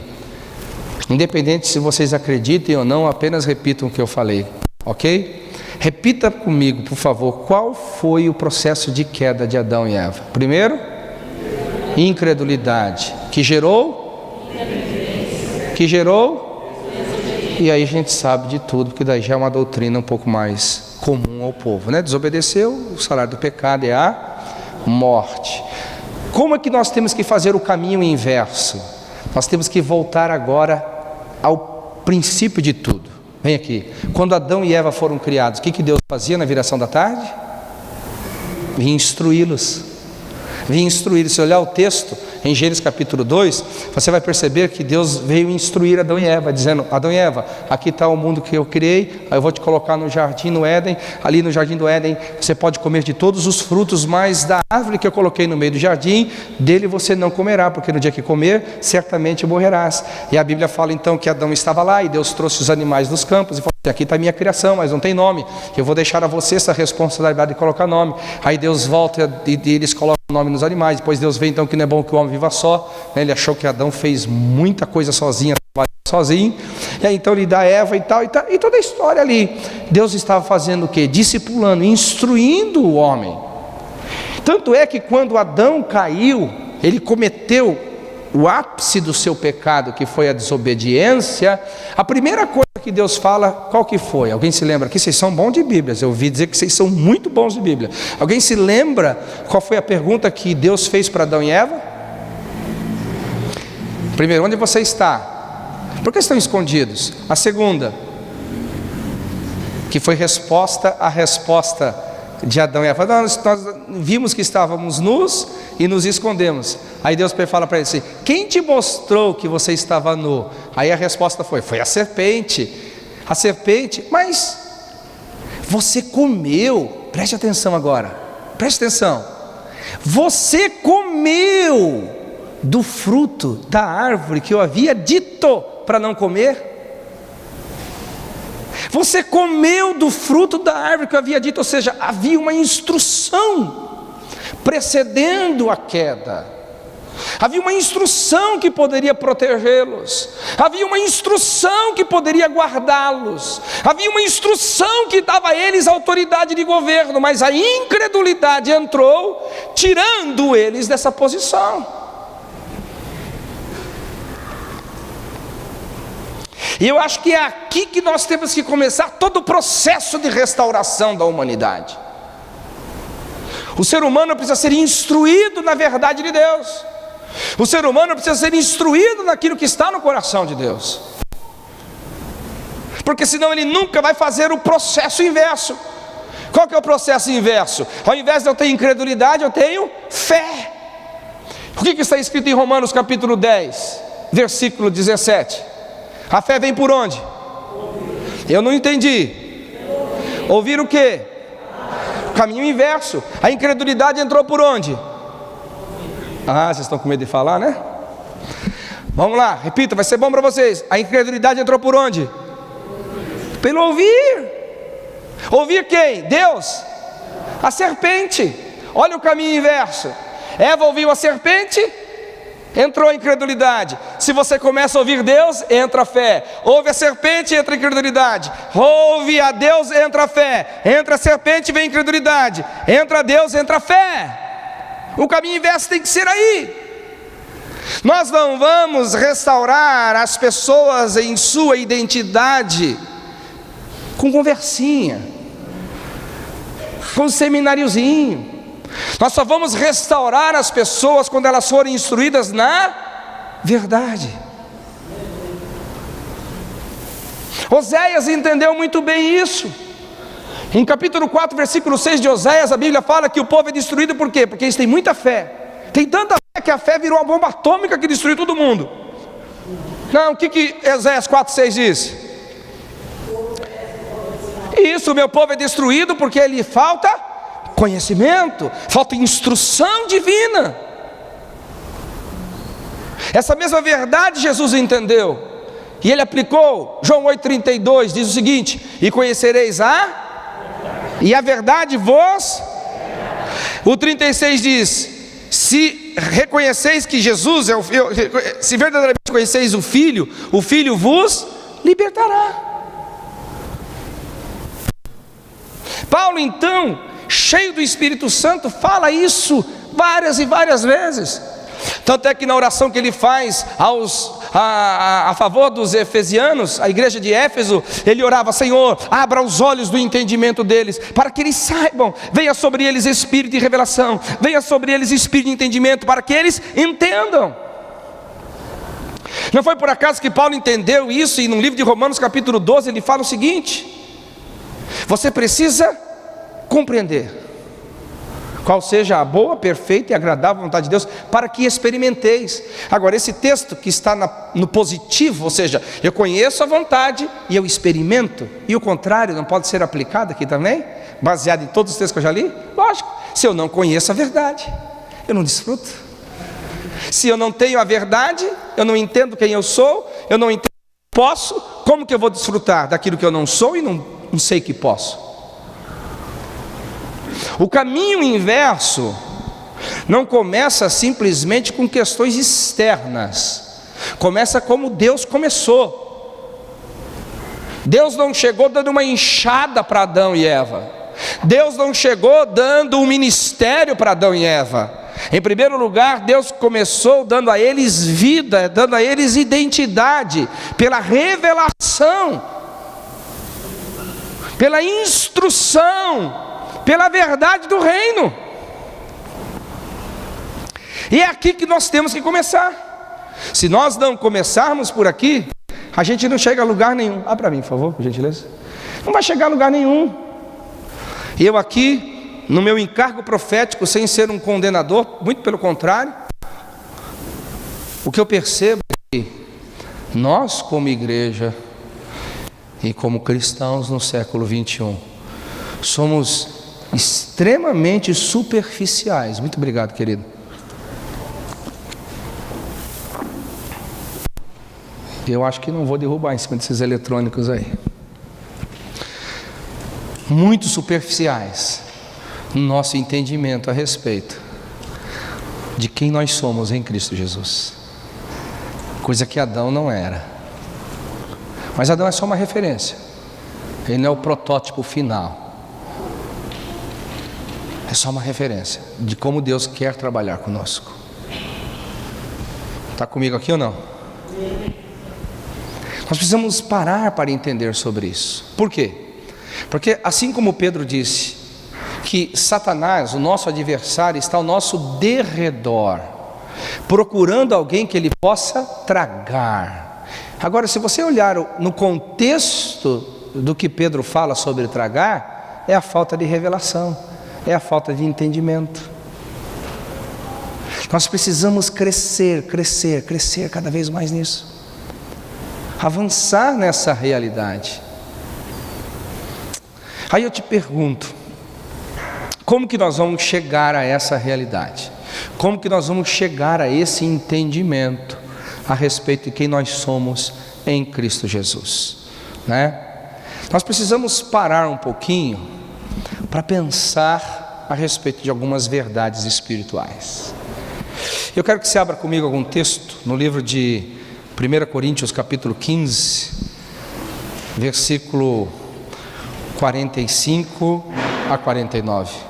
Independente se vocês acreditem ou não, apenas repitam o que eu falei, ok? Repita comigo, por favor, qual foi o processo de queda de Adão e Eva? Primeiro, incredulidade, que gerou? E aí a gente sabe de tudo, porque daí já é uma doutrina um pouco mais comum ao povo, né? Desobedeceu, o salário do pecado é a morte. Como é que nós temos que fazer o caminho inverso? Nós temos que voltar agora ao princípio de tudo. Vem aqui. Quando Adão e Eva foram criados, o que Deus fazia na viração da tarde? Vinha instruí-los. Se olhar o texto em Gênesis capítulo 2, você vai perceber que Deus veio instruir Adão e Eva, dizendo: Adão e Eva, aqui está o mundo que eu criei, eu vou te colocar no jardim, no Éden. Ali no jardim do Éden você pode comer de todos os frutos, mas da árvore que eu coloquei no meio do jardim, dele você não comerá, porque no dia que comer, certamente morrerás. E a Bíblia fala então que Adão estava lá, e Deus trouxe os animais dos campos e falou: aqui está a minha criação, mas não tem nome, eu vou deixar a você essa responsabilidade de colocar nome. Aí Deus volta e eles colocam o nome nos animais. Depois Deus vê então que não é bom que o homem viva só, né? Ele achou que Adão fez muita coisa sozinho, e aí então ele dá Eva e tal, e toda a história ali. Deus estava fazendo o quê? Discipulando, instruindo o homem. Tanto é que quando Adão caiu, ele cometeu o ápice do seu pecado, que foi a desobediência. A primeira coisa que Deus fala, qual que foi? Alguém se lembra? Aqui vocês são bons de Bíblias, eu ouvi dizer que vocês são muito bons de Bíblia. Alguém se lembra qual foi a pergunta que Deus fez para Adão e Eva? Primeiro, onde você está? Por que estão escondidos? A segunda, que foi a resposta de Adão e Eva: nós vimos que estávamos nus e nos escondemos. Aí Deus fala para ele assim: quem te mostrou que você estava nu? Aí a resposta foi a serpente. A serpente, mas você comeu, preste atenção agora, preste atenção, você comeu do fruto da árvore que eu havia dito para não comer? Você comeu do fruto da árvore que eu havia dito, ou seja, havia uma instrução precedendo a queda. Havia uma instrução que poderia protegê-los, havia uma instrução que poderia guardá-los, havia uma instrução que dava a eles autoridade de governo, mas a incredulidade entrou, tirando eles dessa posição. E eu acho que é aqui que nós temos que começar todo o processo de restauração da humanidade. O ser humano precisa ser instruído na verdade de Deus. O ser humano precisa ser instruído naquilo que está no coração de Deus, porque senão ele nunca vai fazer o processo inverso. Qual que é o processo inverso? Ao invés de eu ter incredulidade, eu tenho fé. O que está escrito em Romanos capítulo 10, versículo 17? A fé vem por onde? Eu não entendi. Ouvir o quê? Caminho inverso. A incredulidade entrou por onde? Vocês estão com medo de falar, né? Vamos lá, repita, vai ser bom para vocês. A incredulidade entrou por onde? Pelo ouvir. Ouvir quem? Deus. A serpente. Olha o caminho inverso. Eva ouviu a serpente, entrou a incredulidade. Se você começa a ouvir Deus, entra a fé. Ouve a serpente, entra a incredulidade. Ouve a Deus, entra a fé. Entra a serpente, vem a incredulidade. Entra a Deus, entra a fé. O caminho inverso tem que ser aí. Nós não vamos restaurar as pessoas em sua identidade com conversinha, com semináriozinho. Nós só vamos restaurar as pessoas quando elas forem instruídas na verdade. Oséias entendeu muito bem isso. Em capítulo 4, versículo 6 de Oséias, a Bíblia fala que o povo é destruído por quê? Porque eles têm muita fé. Tem tanta fé que a fé virou uma bomba atômica que destruiu todo mundo. Não, o que Oséias 4, 6 diz? Isso, meu povo é destruído porque lhe falta conhecimento, falta instrução divina. Essa mesma verdade Jesus entendeu, e ele aplicou. João 8,32 diz o seguinte: e conhecereis e a verdade vos. O 36 diz: se reconheceis que Jesus é o Filho, se verdadeiramente conheceis o Filho vos libertará. Paulo então, cheio do Espírito Santo, fala isso várias e várias vezes. Tanto é que na oração que ele faz a favor dos efesianos, a igreja de Éfeso, ele orava: Senhor, abra os olhos do entendimento deles, para que eles saibam, venha sobre eles espírito de revelação, venha sobre eles espírito de entendimento, para que eles entendam. Não foi por acaso que Paulo entendeu isso, e no livro de Romanos capítulo 12 ele fala o seguinte: você precisa compreender qual seja a boa, perfeita e agradável vontade de Deus, para que experimenteis. Agora, esse texto que está no positivo, ou seja, eu conheço a vontade e eu experimento, e o contrário não pode ser aplicado aqui também, baseado em todos os textos que eu já li? Lógico, se eu não conheço a verdade, eu não desfruto. Se eu não tenho a verdade, eu não entendo quem eu sou, eu não entendo o que posso, como que eu vou desfrutar daquilo que eu não sou e não sei que posso? O caminho inverso não começa simplesmente com questões externas, começa como Deus começou. Deus não chegou dando uma enxada para Adão e Eva. Deus não chegou dando um ministério para Adão e Eva. Em primeiro lugar, Deus começou dando a eles vida, dando a eles identidade, pela revelação, pela instrução, pela verdade do reino. E é aqui que nós temos que começar. Se nós não começarmos por aqui, a gente não chega a lugar nenhum. Para mim, por favor, por gentileza. Não vai chegar a lugar nenhum. Eu aqui, no meu encargo profético, sem ser um condenador, muito pelo contrário, o que eu percebo é que nós, como igreja e como cristãos no século 21, somos extremamente superficiais. Muito obrigado, querido. Eu acho que não vou derrubar em cima desses eletrônicos aí. Muito superficiais no nosso entendimento a respeito de quem nós somos em Cristo Jesus, coisa que Adão não era. Mas Adão é só uma referência, ele não é o protótipo final. É só uma referência de como Deus quer trabalhar conosco. Está comigo aqui ou não? Nós precisamos parar para entender sobre isso. Por quê? Porque assim como Pedro disse que Satanás, o nosso adversário, está ao nosso derredor, procurando alguém que ele possa tragar. Agora, se você olhar no contexto do que Pedro fala sobre tragar, é a falta de revelação, é a falta de entendimento. Nós precisamos crescer cada vez mais nisso, avançar nessa realidade. Aí eu te pergunto, Como que nós vamos chegar a essa realidade? Como que nós vamos chegar a esse entendimento a respeito de quem nós somos em Cristo Jesus, né? Nós precisamos parar um pouquinho para pensar a respeito de algumas verdades espirituais. Eu quero que você abra comigo algum texto no livro de 1 Coríntios capítulo 15, versículo 45 a 49.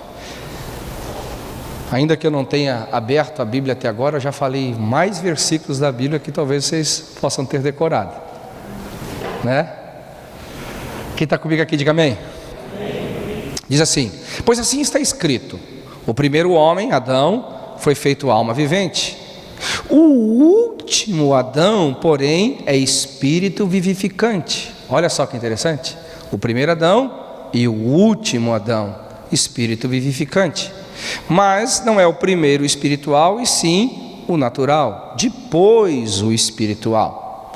Ainda que eu não tenha aberto a Bíblia até agora, eu já falei mais versículos da Bíblia que talvez vocês possam ter decorado, né? Quem está comigo aqui, diga amém. Diz assim: pois assim está escrito, o primeiro homem, Adão, foi feito alma vivente. O último Adão, porém, é espírito vivificante. Olha só que interessante. O primeiro Adão e o último Adão, espírito vivificante. Mas não é o primeiro espiritual, e sim o natural, depois o espiritual.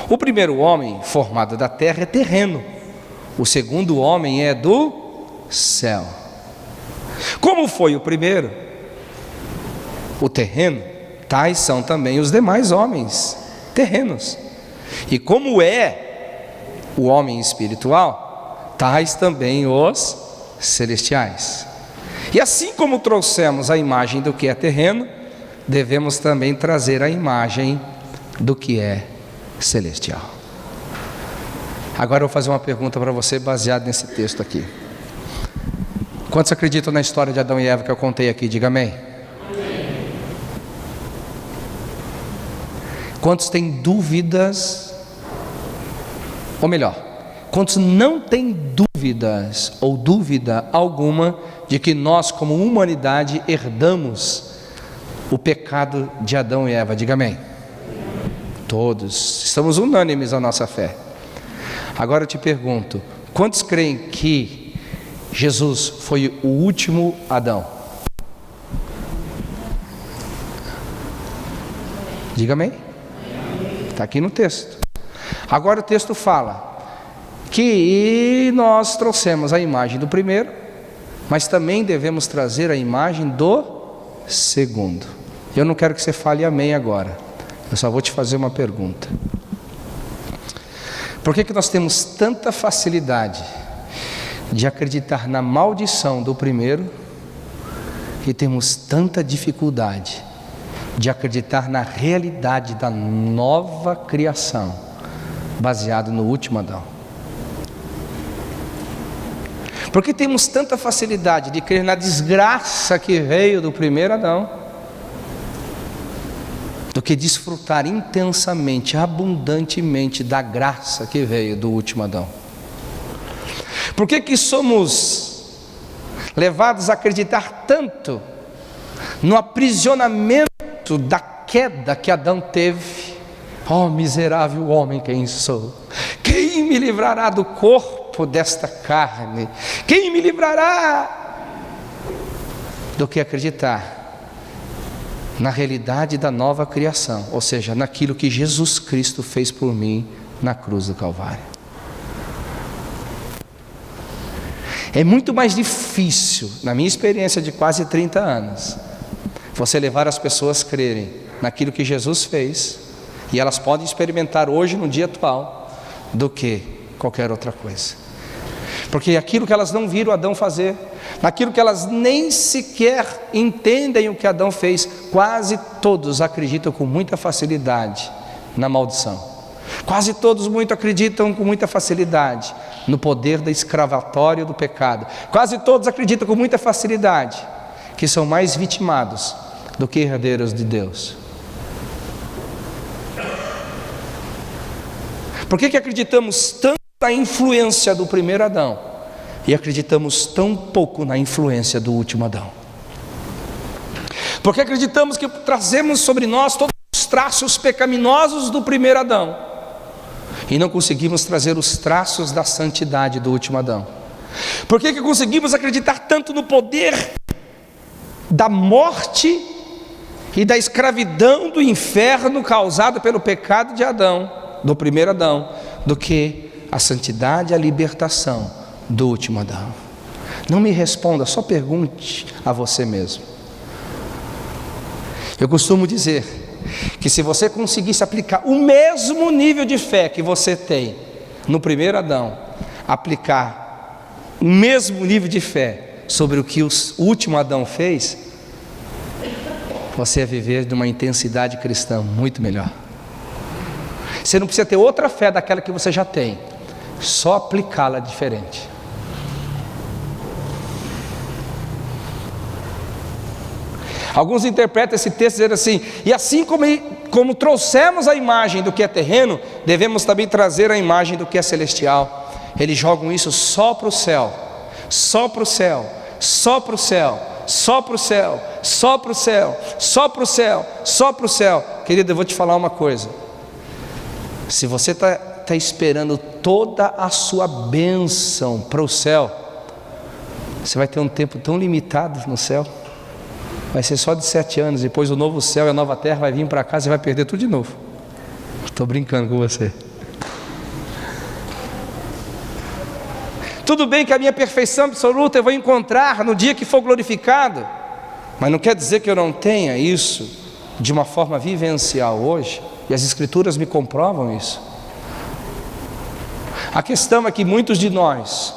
O primeiro homem formado da terra é terreno, o segundo homem é do céu. Como foi o primeiro, o terreno, tais são também os demais homens terrenos. E como é o homem espiritual, tais também os celestiais. E assim como trouxemos a imagem do que é terreno, devemos também trazer a imagem do que é celestial. Agora eu vou fazer uma pergunta para você baseada nesse texto aqui. Quantos acreditam na história de Adão e Eva que eu contei aqui? Diga amém. Quantos têm dúvidas, ou melhor, quantos não têm dúvidas ou dúvida alguma de que nós como humanidade herdamos o pecado de Adão e Eva? Diga amém. Todos, estamos unânimes na nossa fé. Agora eu te pergunto, quantos creem que Jesus foi o último Adão? Diga amém. Está aqui no texto. Agora o texto fala que nós trouxemos a imagem do primeiro, mas também devemos trazer a imagem do segundo. Eu não quero que você fale amém agora, eu só vou te fazer uma pergunta. Por que nós temos tanta facilidade de acreditar na maldição do primeiro e temos tanta dificuldade de acreditar na realidade da nova criação, baseado no último Adão? Por que temos tanta facilidade de crer na desgraça que veio do primeiro Adão, do que desfrutar intensamente, abundantemente da graça que veio do último Adão? Por que somos levados a acreditar tanto no aprisionamento da queda que Adão teve? Oh, miserável homem quem sou, quem me livrará do corpo desta carne? Quem me livrará? Do que acreditar na realidade da nova criação, ou seja, naquilo que Jesus Cristo fez por mim na cruz do Calvário. É muito mais difícil, na minha experiência de quase 30 anos, você levar as pessoas a crerem naquilo que Jesus fez, e elas podem experimentar hoje no dia atual, do que qualquer outra coisa. Porque aquilo que elas não viram Adão fazer, naquilo que elas nem sequer entendem o que Adão fez, quase todos acreditam com muita facilidade na maldição. Quase todos acreditam com muita facilidade no poder da escravatória do pecado. Quase todos acreditam com muita facilidade que são mais vitimados do que herdeiros de Deus. Por que acreditamos tanto na influência do primeiro Adão e acreditamos tão pouco na influência do último Adão? Porque acreditamos que trazemos sobre nós todos os traços pecaminosos do primeiro Adão e não conseguimos trazer os traços da santidade do último Adão? Por que conseguimos acreditar tanto no poder da morte e da escravidão do inferno causado pelo pecado de Adão, do primeiro Adão, do que a santidade e a libertação do último Adão? Não me responda, só pergunte a você mesmo. Eu costumo dizer que se você conseguisse aplicar o mesmo nível de fé que você tem no primeiro Adão, aplicar o mesmo nível de fé sobre o que o último Adão fez, você ia viver de uma intensidade cristã muito melhor. Você não precisa ter outra fé daquela que você já tem, só aplicá-la diferente. Alguns interpretam esse texto dizendo assim: e assim como trouxemos a imagem do que é terreno, devemos também trazer a imagem do que é celestial. Eles jogam isso só para o céu, só para o céu, só para o céu, só para o céu, só para o céu, só para o céu, só para o céu. Querido, eu vou te falar uma coisa. Se você está esperando toda a sua bênção para o céu, você vai ter um tempo tão limitado no céu. Vai ser só de 7 anos, depois o novo céu e a nova terra vai vir para cá, você vai perder tudo de novo. Estou brincando com você. Tudo bem que a minha perfeição absoluta eu vou encontrar no dia que for glorificado, mas não quer dizer que eu não tenha isso de uma forma vivencial hoje, e as Escrituras me comprovam isso. A questão é que muitos de nós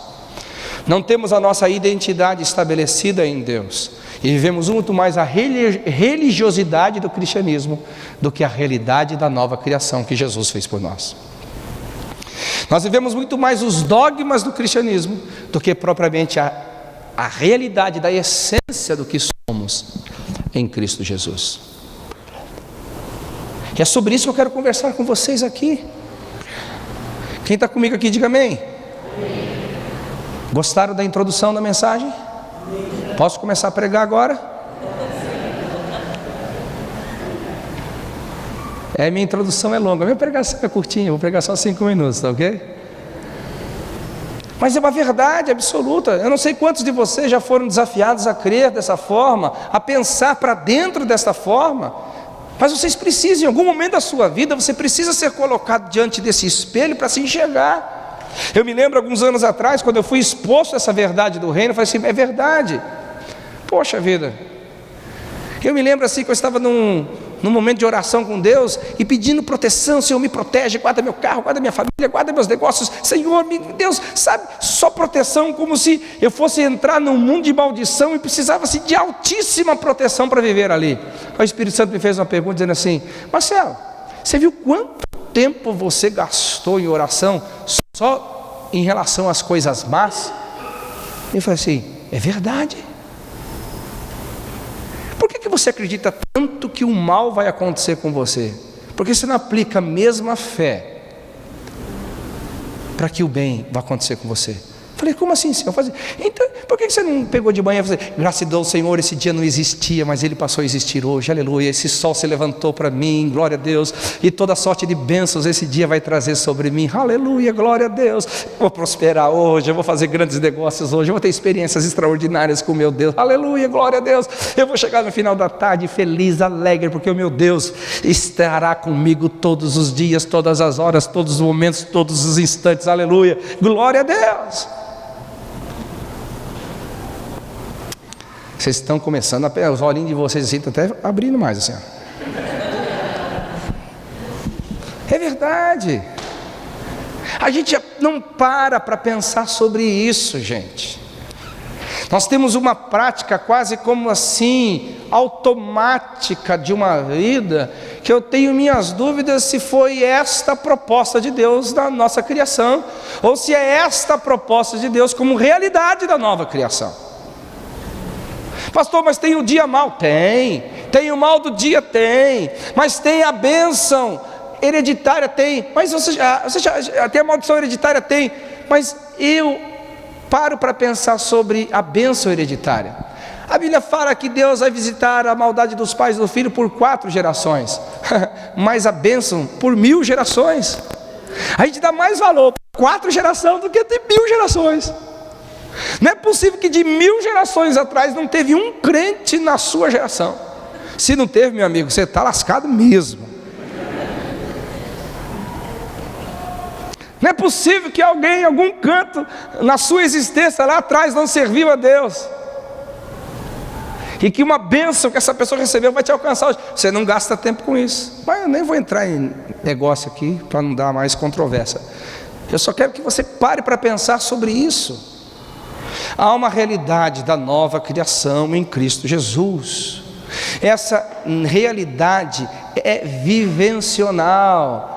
não temos a nossa identidade estabelecida em Deus, e vivemos muito mais a religiosidade do cristianismo do que a realidade da nova criação que Jesus fez por nós. Nós vivemos muito mais os dogmas do cristianismo do que propriamente a realidade da essência do que somos em Cristo Jesus. E é sobre isso que eu quero conversar com vocês aqui. Quem está comigo aqui, diga amém. Gostaram da introdução da mensagem? Posso começar a pregar agora? Minha introdução é longa, minha pregação é curtinha, vou pregar só 5 minutos, tá ok? Mas é uma verdade absoluta. Eu não sei quantos de vocês já foram desafiados a crer dessa forma, a pensar para dentro dessa forma, mas vocês precisam, em algum momento da sua vida, você precisa ser colocado diante desse espelho para se enxergar. Eu me lembro alguns anos atrás, quando eu fui exposto a essa verdade do reino, eu falei assim: é verdade. Poxa vida, eu me lembro assim que eu estava num momento de oração com Deus e pedindo proteção. Senhor, me protege, guarda meu carro, guarda minha família, guarda meus negócios. Senhor, Deus, sabe, só proteção, como se eu fosse entrar num mundo de maldição e precisasse assim, de altíssima proteção para viver ali. O Espírito Santo me fez uma pergunta dizendo assim: Marcelo, você viu quanto tempo você gastou em oração só em relação às coisas más? Eu falei assim: é verdade. Por que você acredita tanto que o mal vai acontecer com você? Porque você não aplica a mesma fé para que o bem vai acontecer com você. Falei: como assim, Senhor? Falei: então, por que você não pegou de manhã e falou: graças a Deus, Senhor, esse dia não existia, mas ele passou a existir hoje, aleluia, esse sol se levantou para mim, glória a Deus, e toda sorte de bênçãos esse dia vai trazer sobre mim, aleluia, glória a Deus, eu vou prosperar hoje, eu vou fazer grandes negócios hoje, eu vou ter experiências extraordinárias com o meu Deus, aleluia, glória a Deus, eu vou chegar no final da tarde feliz, alegre, porque o meu Deus estará comigo todos os dias, todas as horas, todos os momentos, todos os instantes, aleluia, glória a Deus. Vocês estão começando a os olhinhos de vocês assim, estão até abrindo mais assim. É verdade. A gente não para pensar sobre isso, gente. Nós temos uma prática quase como assim, automática de uma vida, que eu tenho minhas dúvidas se foi esta a proposta de Deus na nossa criação, ou se é esta a proposta de Deus como realidade da nova criação. Pastor, mas tem o dia mau? Tem o mal do dia? Tem, mas tem a bênção hereditária? Tem, mas você já tem a maldição hereditária? Tem, mas eu paro para pensar sobre a bênção hereditária. A Bíblia fala que Deus vai visitar a maldade dos pais do filho por 4 gerações, mas a bênção por 1000 gerações. A gente dá mais valor para 4 gerações do que de 1000 gerações. Não é possível que de 1000 gerações atrás não teve um crente na sua geração. Se não teve, meu amigo, você está lascado mesmo. Não é possível que alguém em algum canto na sua existência lá atrás não serviu a Deus, e que uma bênção que essa pessoa recebeu vai te alcançar hoje. Você não gasta tempo com isso. Mas eu nem vou entrar em negócio aqui para não dar mais controvérsia. Eu só quero que você pare para pensar sobre isso. Há uma realidade da nova criação em Cristo Jesus. Essa realidade é vivencional.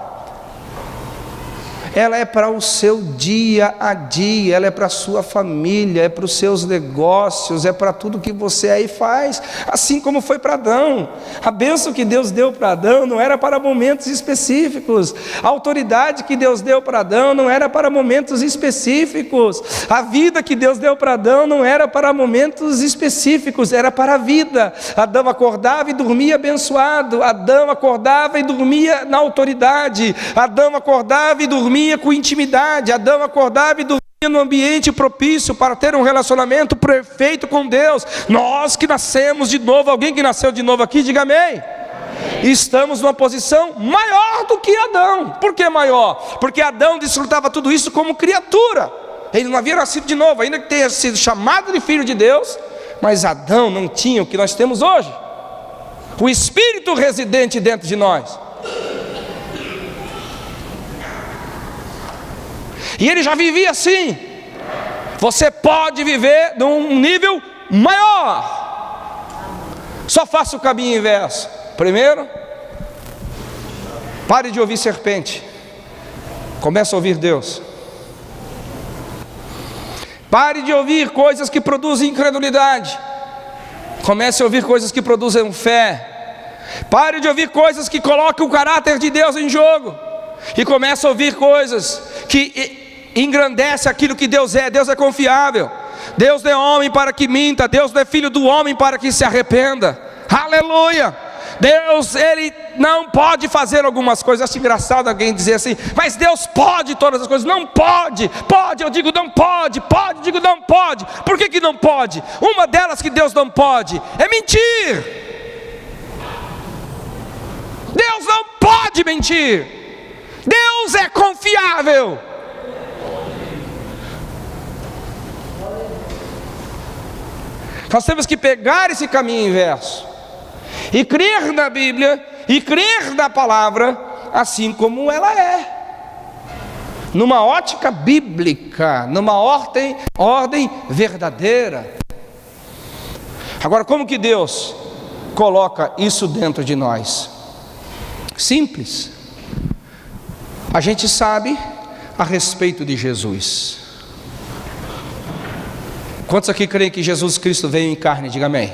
Ela é para o seu dia a dia, ela é para a sua família, é para os seus negócios, é para tudo que você aí faz, assim como foi para Adão. A bênção que Deus deu para Adão não era para momentos específicos, a autoridade que Deus deu para Adão não era para momentos específicos, a vida que Deus deu para Adão não era para momentos específicos, era para a vida. Adão acordava e dormia abençoado, Adão acordava e dormia na autoridade, Adão acordava e dormia com intimidade, Adão acordava e dormia no ambiente propício para ter um relacionamento perfeito com Deus. Nós que nascemos de novo, alguém que nasceu de novo aqui, diga amém. Estamos numa posição maior do que Adão. Por que maior? Porque Adão desfrutava tudo isso como criatura, ele não havia nascido de novo, ainda que tenha sido chamado de filho de Deus, mas Adão não tinha o que nós temos hoje, o Espírito residente dentro de nós. E ele já vivia assim. Você pode viver num nível maior. Só faça o caminho inverso. Primeiro, pare de ouvir serpente, comece a ouvir Deus. Pare de ouvir coisas que produzem incredulidade, comece a ouvir coisas que produzem fé. Pare de ouvir coisas que colocam o caráter de Deus em jogo, e comece a ouvir coisas que engrandece aquilo que Deus é. Deus é confiável, Deus não é homem para que minta, Deus não é filho do homem para que se arrependa. Aleluia! Deus, Ele não pode fazer algumas coisas. Acho engraçado alguém dizer assim, mas Deus pode todas as coisas. Não pode. Pode, eu digo não pode. Pode, eu digo não pode. Por que não pode? Uma delas que Deus não pode é mentir. Deus não pode mentir. Deus é confiável. Nós temos que pegar esse caminho inverso e crer na Bíblia, e crer na palavra assim como ela é, numa ótica bíblica, numa ordem verdadeira. Agora, como que Deus coloca isso dentro de nós? Simples. A gente sabe a respeito de Jesus. Quantos aqui creem que Jesus Cristo veio em carne? Diga amém.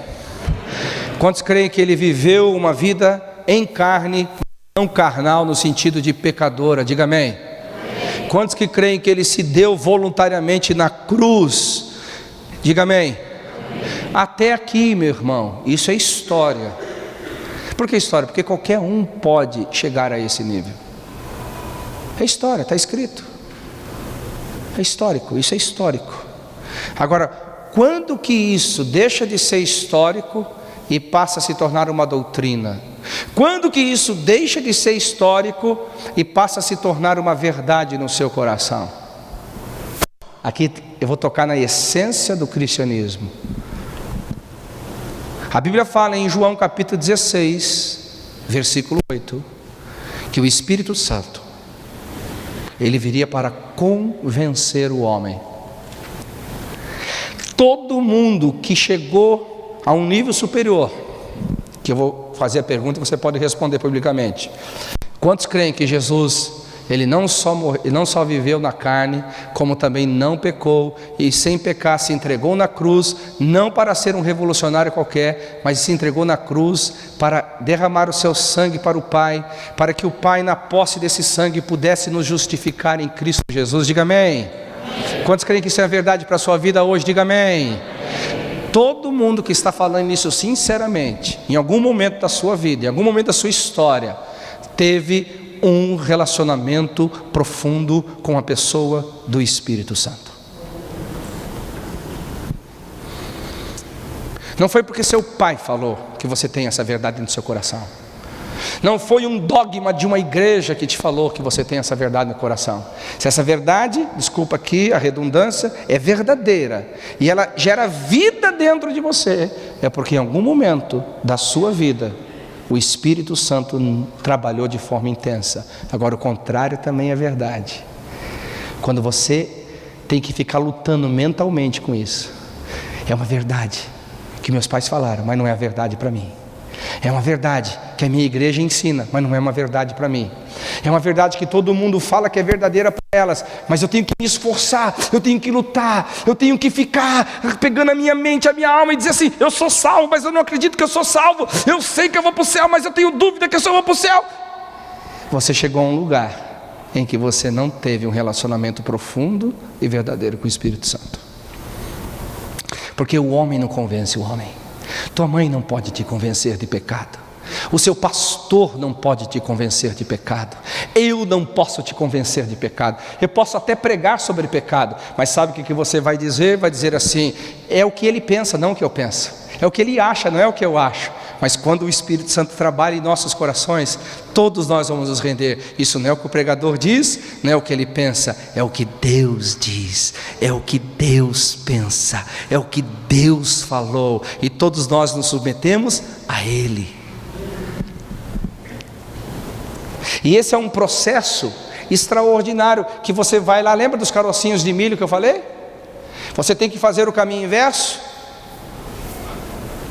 Quantos creem que Ele viveu uma vida em carne, não carnal no sentido de pecadora? Diga amém. Quantos que creem que Ele se deu voluntariamente na cruz? Diga amém. Até aqui, meu irmão, isso é história. Por que história? Porque qualquer um pode chegar a esse nível. É história, está escrito. É histórico, isso é histórico. Agora, quando que isso deixa de ser histórico e passa a se tornar uma doutrina? Quando que isso deixa de ser histórico e passa a se tornar uma verdade no seu coração? Aqui eu vou tocar na essência do cristianismo. A Bíblia fala em João capítulo 16, versículo 8, que o Espírito Santo, ele viria para convencer o homem. Todo mundo que chegou a um nível superior, que eu vou fazer a pergunta e você pode responder publicamente. Quantos creem que Jesus, Ele não só viveu na carne, como também não pecou, e sem pecar se entregou na cruz, não para ser um revolucionário qualquer, mas se entregou na cruz para derramar o seu sangue para o Pai, para que o Pai, na posse desse sangue, pudesse nos justificar em Cristo Jesus? Diga amém. Quantos creem que isso é verdade para a sua vida hoje? Diga amém. Todo mundo que está falando isso sinceramente, em algum momento da sua vida, em algum momento da sua história, teve um relacionamento profundo com a pessoa do Espírito Santo. Não foi porque seu pai falou que você tem essa verdade no seu coração. Não foi um dogma de uma igreja que te falou que você tem essa verdade no coração. Se essa verdade, desculpa aqui a redundância, é verdadeira e ela gera vida dentro de você, é porque em algum momento da sua vida o Espírito Santo trabalhou de forma intensa. Agora o contrário também é verdade. Quando você tem que ficar lutando mentalmente com isso, é uma verdade que meus pais falaram, mas não é a verdade para mim. É uma verdade que a minha igreja ensina, mas não é uma verdade para mim. É uma verdade que todo mundo fala que é verdadeira para elas, mas eu tenho que me esforçar, eu tenho que lutar, eu tenho que ficar pegando a minha mente, a minha alma e dizer assim: eu sou salvo, mas eu não acredito que eu sou salvo. Eu sei que eu vou para o céu, mas eu tenho dúvida que eu só vou para o céu. Você chegou a um lugar em que você não teve um relacionamento profundo e verdadeiro com o Espírito Santo. Porque o homem não convence o homem. Tua mãe não pode te convencer de pecado. O seu pastor não pode te convencer de pecado. Eu não posso te convencer de pecado. Eu posso até pregar sobre pecado, mas sabe o que você vai dizer? Vai dizer assim: é o que ele pensa, não o que eu penso. É o que ele acha, não é o que eu acho. Mas quando o Espírito Santo trabalha em nossos corações, todos nós vamos nos render. Isso não é o que o pregador diz, não é o que ele pensa, é o que Deus diz, é o que Deus pensa, é o que Deus falou, e todos nós nos submetemos a Ele. E esse é um processo extraordinário, que você vai lá, lembra dos carocinhos de milho que eu falei? Você tem que fazer o caminho inverso.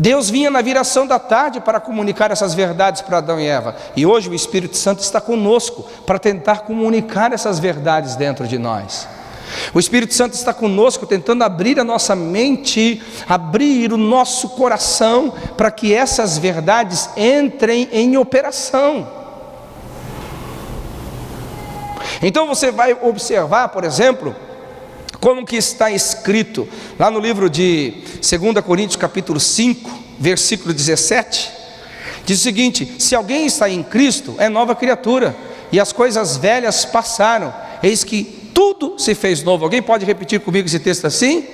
Deus vinha na viração da tarde para comunicar essas verdades para Adão e Eva, e hoje o Espírito Santo está conosco para tentar comunicar essas verdades dentro de nós. O Espírito Santo está conosco tentando abrir a nossa mente, abrir o nosso coração, para que essas verdades entrem em operação. Então você vai observar, por exemplo, como que está escrito lá no livro de 2 Coríntios capítulo 5, versículo 17, diz o seguinte: se alguém está em Cristo, é nova criatura, e as coisas velhas passaram, eis que tudo se fez novo. Alguém pode repetir comigo esse texto assim?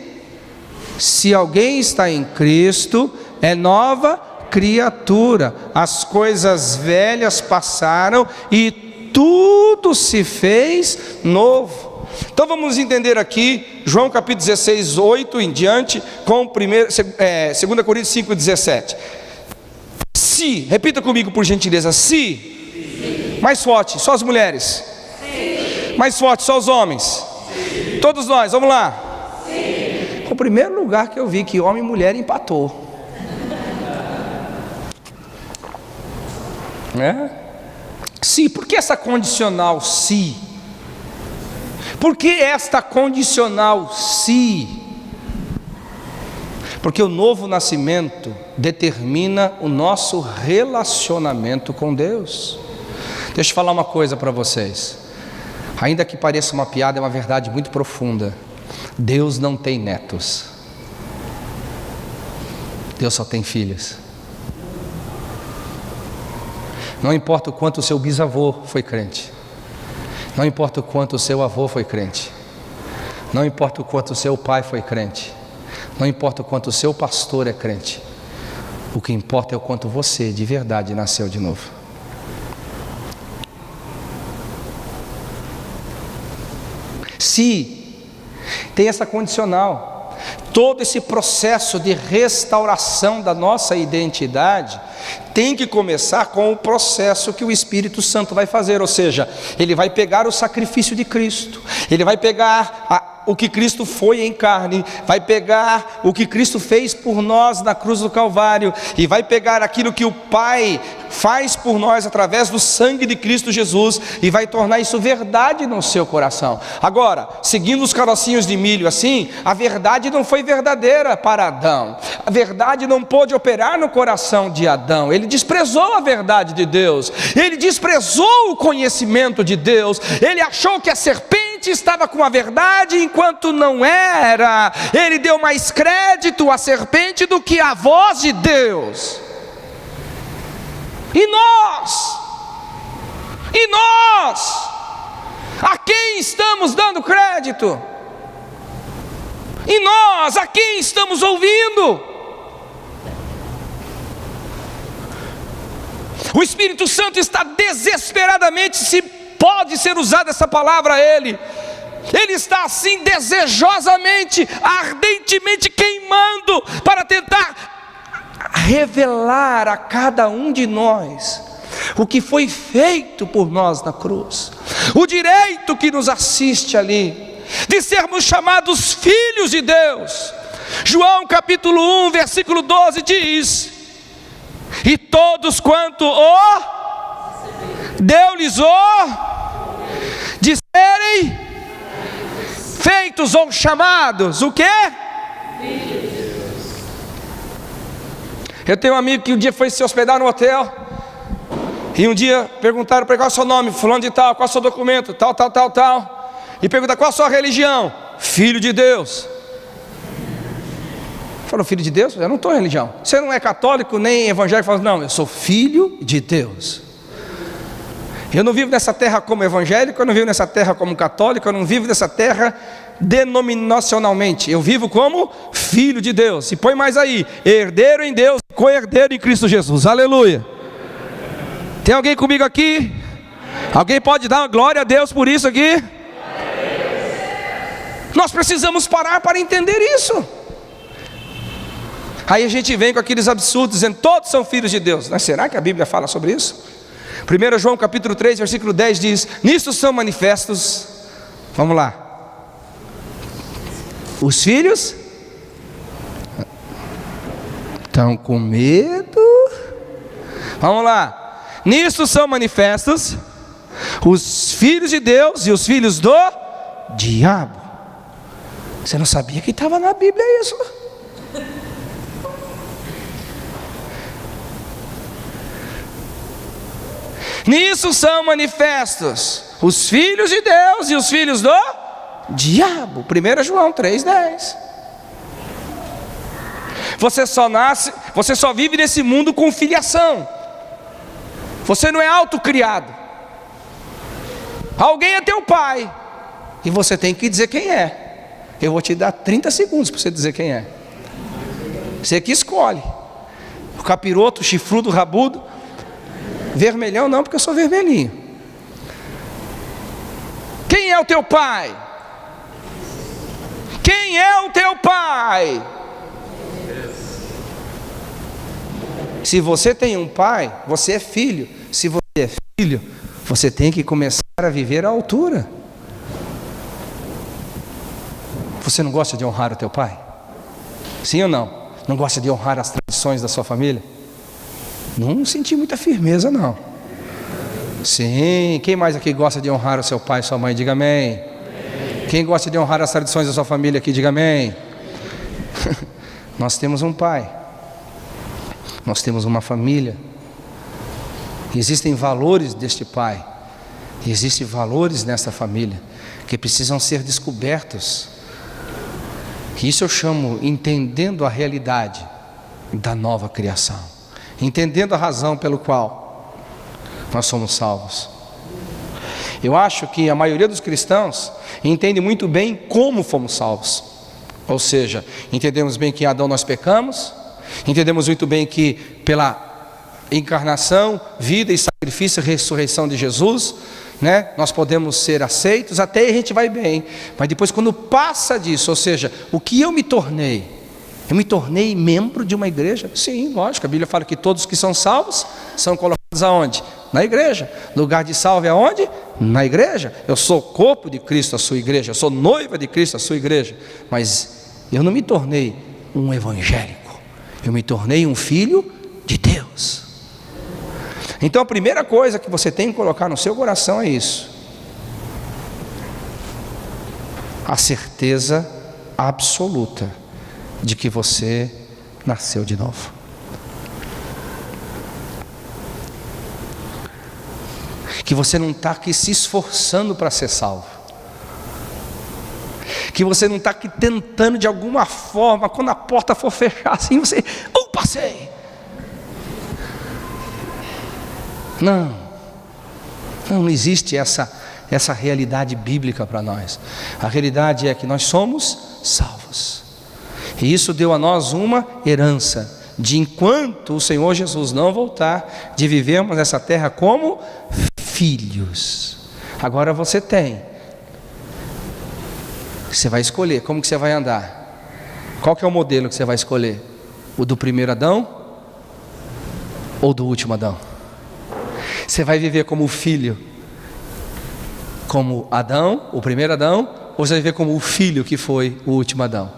Se alguém está em Cristo, é nova criatura, as coisas velhas passaram e tudo se fez novo. Então vamos entender aqui João capítulo 16, 8 em diante, com 2 Coríntios 5, 17. Se, repita comigo por gentileza, se, mais forte, só as mulheres, sim. Mais forte, só os homens, sim. Todos nós, vamos lá. Sim. O primeiro lugar que eu vi que homem e mulher empatou, né? Se, por que essa condicional se? Por que esta condicional se? Porque o novo nascimento determina o nosso relacionamento com Deus. Deixa eu falar uma coisa para vocês, ainda que pareça uma piada, é uma verdade muito profunda. Deus não tem netos, Deus só tem filhos. Não importa o quanto o seu bisavô foi crente, não importa o quanto o seu avô foi crente, não importa o quanto o seu pai foi crente, não importa o quanto o seu pastor é crente, o que importa é o quanto você de verdade nasceu de novo. Se tem essa condicional, todo esse processo de restauração da nossa identidade tem que começar com o processo que o Espírito Santo vai fazer, ou seja, ele vai pegar o sacrifício de Cristo, ele vai pegar o que Cristo foi em carne, vai pegar o que Cristo fez por nós na cruz do Calvário, e vai pegar aquilo que o Pai faz por nós através do sangue de Cristo Jesus, e vai tornar isso verdade no seu coração. Agora, seguindo os carocinhos de milho assim, a verdade não foi verdadeira para Adão, a verdade não pôde operar no coração de Adão. Ele desprezou a verdade de Deus, ele desprezou o conhecimento de Deus, ele achou que a serpente estava com a verdade enquanto não era. Ele deu mais crédito à serpente do que à voz de Deus. E nós, a quem estamos dando crédito? E nós, a quem estamos ouvindo? O Espírito Santo está desesperadamente, se pode ser usada essa palavra a Ele está assim desejosamente, ardentemente queimando, para tentar revelar a cada um de nós o que foi feito por nós na cruz, o direito que nos assiste ali, de sermos chamados filhos de Deus. João capítulo 1, versículo 12 diz: e todos quanto deu-lhes de serem feitos ou chamados, o quê? Eu tenho um amigo que um dia foi se hospedar no hotel, e um dia perguntaram para ele: qual é o seu nome? Fulano de tal. Qual é o seu documento? Tal. E pergunta: qual a sua religião? Filho de Deus. Falou: filho de Deus? Eu não estou em religião. Você não é católico nem evangélico? Falou: não, eu sou filho de Deus. Eu não vivo nessa terra como evangélico, eu não vivo nessa terra como católico, eu não vivo nessa terra denominacionalmente, eu vivo como filho de Deus. E põe mais aí: herdeiro em Deus, co-herdeiro em Cristo Jesus. Aleluia. Tem alguém comigo aqui? Alguém pode dar uma glória a Deus por isso aqui? Nós precisamos parar para entender isso. Aí a gente vem com aqueles absurdos dizendo: todos são filhos de Deus. Mas será que a Bíblia fala sobre isso? 1 João capítulo 3, versículo 10 diz: nisto são manifestos, vamos lá, os filhos estão com medo. Vamos lá, nisto são manifestos os filhos de Deus e os filhos do diabo. Você não sabia que estava na Bíblia isso? Nisso são manifestos os filhos de Deus e os filhos do diabo. 1 João 3,10. Você só vive nesse mundo com filiação. Você não é autocriado. Alguém é teu pai, e você tem que dizer quem é. Eu vou te dar 30 segundos para você dizer quem é. Você que escolhe. O capiroto, o chifrudo, o rabudo. Vermelhão não, porque eu sou vermelhinho. Quem é o teu pai? Quem é o teu pai? Se você tem um pai, você é filho. Se você é filho, você tem que começar a viver à altura. Você não gosta de honrar o teu pai? Sim ou não? Não gosta de honrar as tradições da sua família? Não senti muita firmeza, não. Sim, quem mais aqui gosta de honrar o seu pai e sua mãe? Diga amém. Quem gosta de honrar as tradições da sua família aqui? Diga amém. Nós temos um pai. Nós temos uma família. Existem valores deste pai. E existem valores nessa família que precisam ser descobertos. Isso eu chamo entendendo a realidade da nova criação. Entendendo a razão pelo qual nós somos salvos. Eu acho que a maioria dos cristãos entende muito bem como fomos salvos. Ou seja, entendemos bem que em Adão nós pecamos, entendemos muito bem que pela encarnação, vida e sacrifício e ressurreição de Jesus, nós podemos ser aceitos, até aí a gente vai bem. Mas depois, quando passa disso, ou seja, o que eu me tornei? Eu me tornei membro de uma igreja? Sim, lógico, a Bíblia fala que todos que são salvos são colocados aonde? Na igreja. Lugar de salvo é aonde? Na igreja. Eu sou corpo de Cristo, a sua igreja. Eu sou noiva de Cristo, a sua igreja. Mas eu não me tornei um evangélico. Eu me tornei um filho de Deus. Então a primeira coisa que você tem que colocar no seu coração é isso: a certeza absoluta de que você nasceu de novo. Que você não está aqui se esforçando para ser salvo. Que você não está aqui tentando de alguma forma, quando a porta for fechar assim, você, passei. Não existe essa realidade bíblica para nós. A realidade é que nós somos salvos. E isso deu a nós uma herança, de enquanto o Senhor Jesus não voltar, de vivermos nessa terra como filhos. Agora você vai escolher como que você vai andar. Qual que é o modelo que você vai escolher? O do primeiro Adão ou do último Adão? Você vai viver como filho, como Adão, o primeiro Adão, ou você vai viver como o filho que foi o último Adão?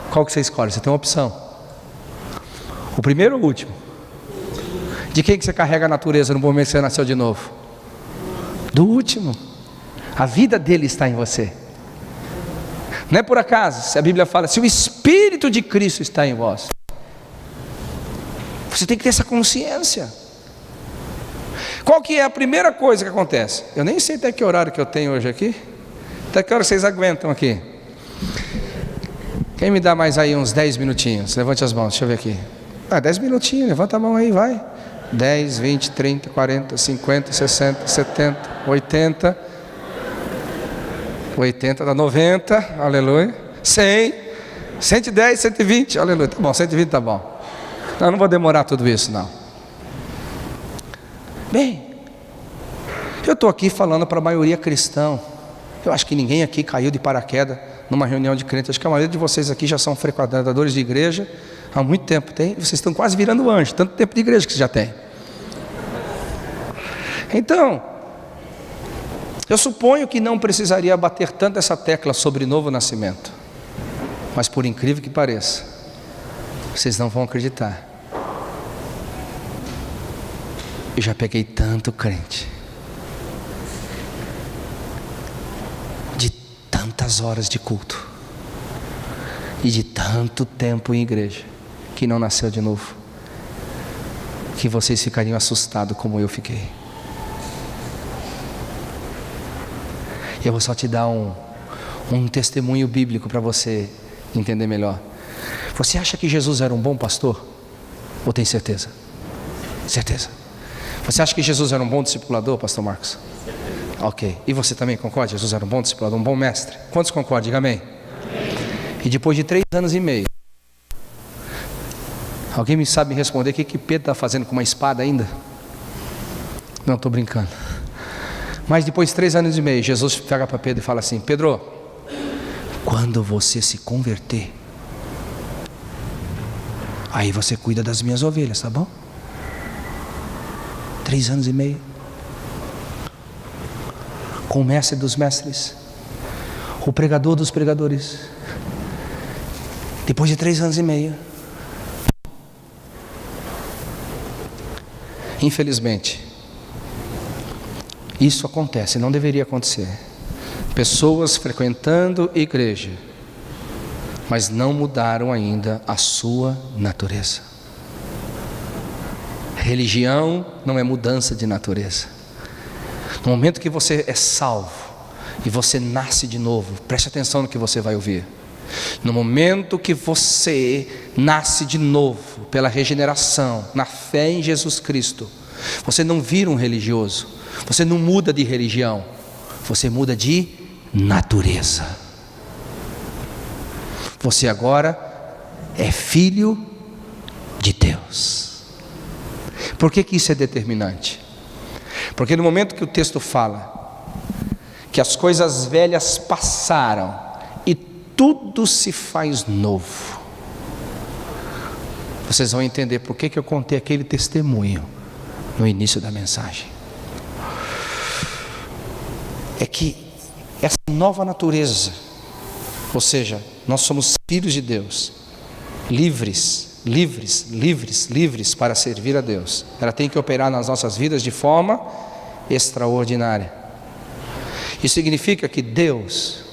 Qual que você escolhe? Você tem uma opção. O primeiro ou o último? De quem que você carrega a natureza no momento que você nasceu de novo? Do último. A vida dele está em você. Não é por acaso, se a Bíblia fala, se o Espírito de Cristo está em vós, você tem que ter essa consciência. Qual que é a primeira coisa que acontece? Eu nem sei até que horário que eu tenho hoje aqui. Até que hora vocês aguentam aqui? Quem me dá mais aí uns 10 minutinhos? Levante as mãos, deixa eu ver aqui. 10 minutinhos, levanta a mão aí, vai. 10, 20, 30, 40, 50, 60, 70, 80. 80 dá 90, aleluia. 100, 110, 120, aleluia. Tá bom, 120 tá bom. Não vou demorar tudo isso, não. Bem, eu estou aqui falando para a maioria cristã. Eu acho que ninguém aqui caiu de paraquedas numa reunião de crentes. Acho que a maioria de vocês aqui já são frequentadores de igreja há muito tempo. Vocês estão quase virando anjo, tanto tempo de igreja que vocês já têm. Então, eu suponho que não precisaria bater tanto essa tecla sobre novo nascimento. Mas por incrível que pareça, vocês não vão acreditar. Eu já peguei tanto crente, de tantas horas de culto, e de tanto tempo em igreja, que não nasceu de novo, que vocês ficariam assustados como eu fiquei. Eu vou só te dar um testemunho bíblico para você entender melhor. Você acha que Jesus era um bom pastor? Ou tem certeza? Certeza. Você acha que Jesus era um bom discipulador, pastor Marcos? Ok. E você também concorda? Jesus era um bom discipulador, um bom mestre? Quantos concordam? Diga amém. E depois de 3 anos e meio, alguém me sabe me responder o que Pedro está fazendo com uma espada ainda? Não, estou brincando. Mas depois de 3 anos e meio, Jesus pega para Pedro e fala assim: Pedro, quando você se converter, aí você cuida das minhas ovelhas, tá bom? 3 anos e meio, com o mestre dos mestres, o pregador dos pregadores. Depois de 3 anos e meio, infelizmente, isso acontece, não deveria acontecer. Pessoas frequentando igreja, mas não mudaram ainda a sua natureza. Religião não é mudança de natureza. No momento que você é salvo e você nasce de novo, preste atenção no que você vai ouvir. No momento que você nasce de novo pela regeneração, na fé em Jesus Cristo, você não vira um religioso, você não muda de religião, você muda de natureza. Você agora é filho de Deus. Por que isso é determinante? Porque no momento que o texto fala que as coisas velhas passaram e tudo se faz novo, vocês vão entender por que eu contei aquele testemunho no início da mensagem. É que essa nova natureza, ou seja, nós somos filhos de Deus, livres para servir a Deus. Ela tem que operar nas nossas vidas de forma extraordinária. Isso significa que Deus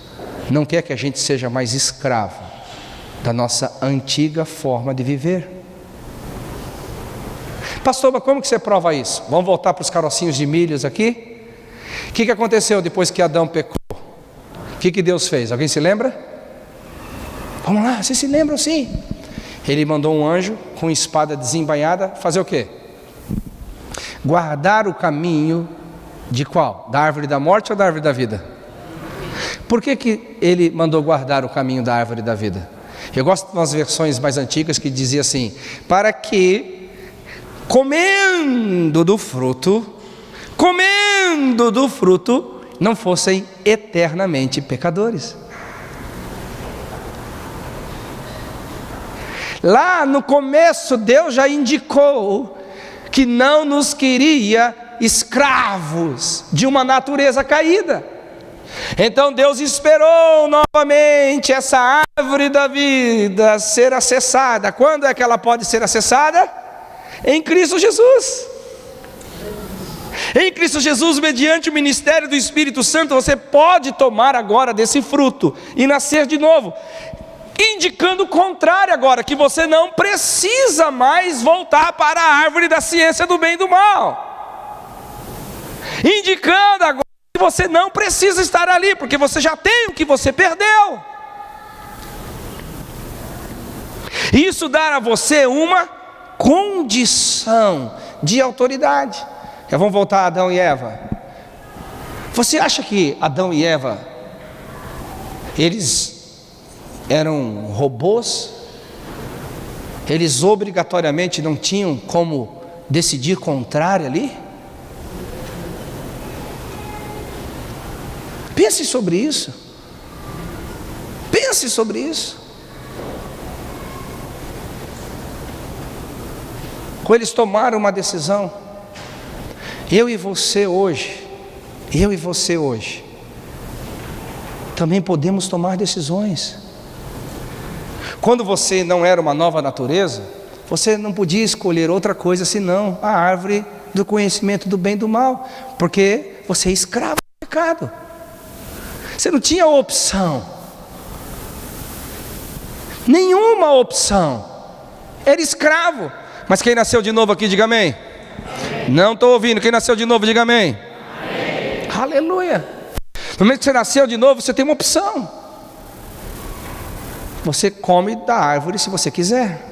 não quer que a gente seja mais escravo da nossa antiga forma de viver. Pastor, mas como que você prova isso? Vamos voltar para os carocinhos de milhos aqui? O que aconteceu depois que Adão pecou? O que Deus fez? Alguém se lembra? Vamos lá, vocês se lembram sim. Ele mandou um anjo com espada desembainhada fazer o quê? Guardar o caminho de qual? Da árvore da morte ou da árvore da vida? Por que ele mandou guardar o caminho da árvore da vida? Eu gosto das versões mais antigas que dizia assim: para que, comendo do fruto, não fossem eternamente pecadores. Lá no começo, Deus já indicou que não nos queria escravos de uma natureza caída. Então Deus esperou novamente essa árvore da vida ser acessada. Quando é que ela pode ser acessada? Em Cristo Jesus. Em Cristo Jesus, mediante o ministério do Espírito Santo, você pode tomar agora desse fruto e nascer de novo, indicando o contrário agora, que você não precisa mais voltar para a árvore da ciência do bem e do mal, indicando agora que você não precisa estar ali, porque você já tem o que você perdeu. Isso dá a você uma condição de autoridade. Vamos voltar a Adão e Eva. Você acha que Adão e Eva, eles eram robôs? Eles obrigatoriamente não tinham como decidir contrário ali? Pense sobre isso. Pense sobre isso. Quando eles tomaram uma decisão, eu e você hoje, também podemos tomar decisões. Quando você não era uma nova natureza, você não podia escolher outra coisa senão a árvore do conhecimento do bem e do mal, porque você é escravo do pecado. Você não tinha opção, nenhuma opção, era escravo. Mas quem nasceu de novo aqui, diga amém. Não estou ouvindo. Quem nasceu de novo, diga amém. Amém. Aleluia. No momento que você nasceu de novo, você tem uma opção. Você come da árvore se você quiser.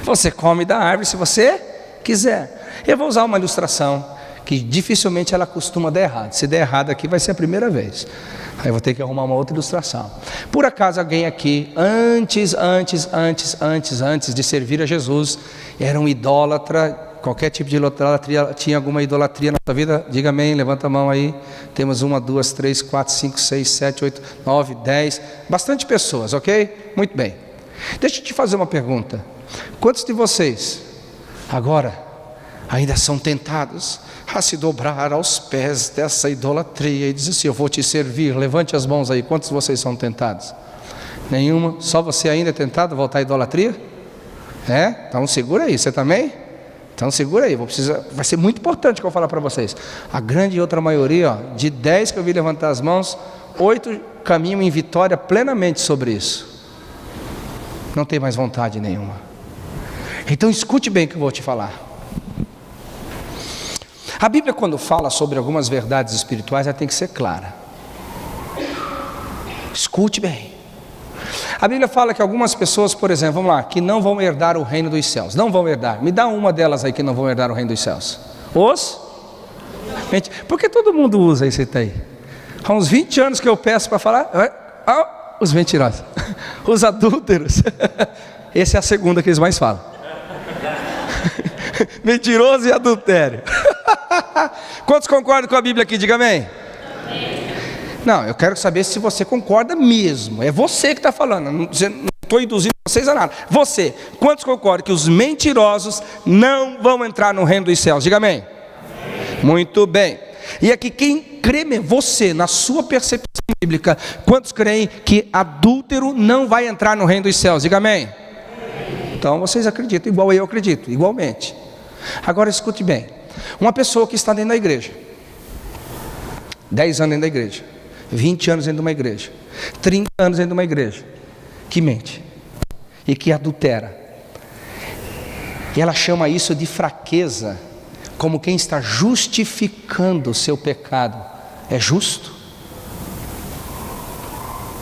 Você come da árvore se você quiser. Eu vou usar uma ilustração que dificilmente ela costuma dar errado. Se der errado aqui, vai ser a primeira vez. Aí eu vou ter que arrumar uma outra ilustração. Por acaso alguém aqui, antes de servir a Jesus, era um idólatra, qualquer tipo de idolatria, tinha alguma idolatria na sua vida? Diga amém, levanta a mão aí. Temos 1, 2, 3, 4, 5, 6, 7, 8, 9, 10, bastante pessoas, ok? Muito bem. Deixa eu te fazer uma pergunta. Quantos de vocês, agora, ainda são tentados a se dobrar aos pés dessa idolatria e dizer assim: eu vou te servir? Levante as mãos aí. Quantos de vocês são tentados? Nenhuma? Só você ainda é tentado a voltar à idolatria? Então segura aí. Você também? Então segura aí. Vai ser muito importante o que eu falar para vocês. A grande e outra maioria, de 10 que eu vi levantar as mãos, 8 caminham em vitória plenamente sobre isso. Não tem mais vontade nenhuma. Então escute bem o que eu vou te falar. A Bíblia, quando fala sobre algumas verdades espirituais, ela tem que ser clara. Escute bem. A Bíblia fala que algumas pessoas, por exemplo, vamos lá, que não vão herdar o reino dos céus. Não vão herdar. Me dá uma delas aí que não vão herdar o reino dos céus. Por que todo mundo usa isso aí? Há uns 20 anos que eu peço para falar. Os mentirosos. Os adúlteros. Essa é a segunda que eles mais falam. Mentiroso e adultério. Quantos concordam com a Bíblia aqui? Diga amém. Não, eu quero saber se você concorda mesmo. É você que está falando. Não estou induzindo vocês a nada. Você, quantos concordam que os mentirosos não vão entrar no reino dos céus? Diga amém. Muito bem. E aqui quem crê, você, na sua percepção bíblica, quantos creem que adúltero não vai entrar no reino dos céus? Diga amém. Então vocês acreditam igual eu acredito, igualmente. Agora escute bem. Uma pessoa que está dentro da igreja, 10 anos dentro da igreja, 20 anos dentro de uma igreja, 30 anos dentro de uma igreja, que mente e que adultera, e ela chama isso de fraqueza, como quem está justificando o seu pecado. É justo?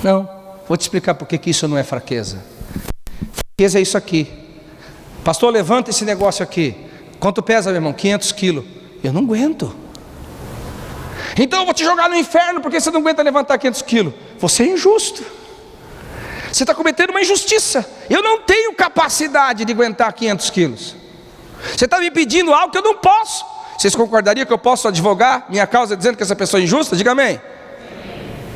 Não. Vou te explicar por que isso não é fraqueza. Fraqueza é isso aqui. Pastor, levanta esse negócio aqui. Quanto pesa, meu irmão? 500 quilos. Eu não aguento. Então eu vou te jogar no inferno porque você não aguenta levantar 500 quilos. Você é injusto. Você está cometendo uma injustiça. Eu não tenho capacidade de aguentar 500 quilos. Você está me pedindo algo que eu não posso. Vocês concordariam que eu posso advogar minha causa dizendo que essa pessoa é injusta? Diga amém.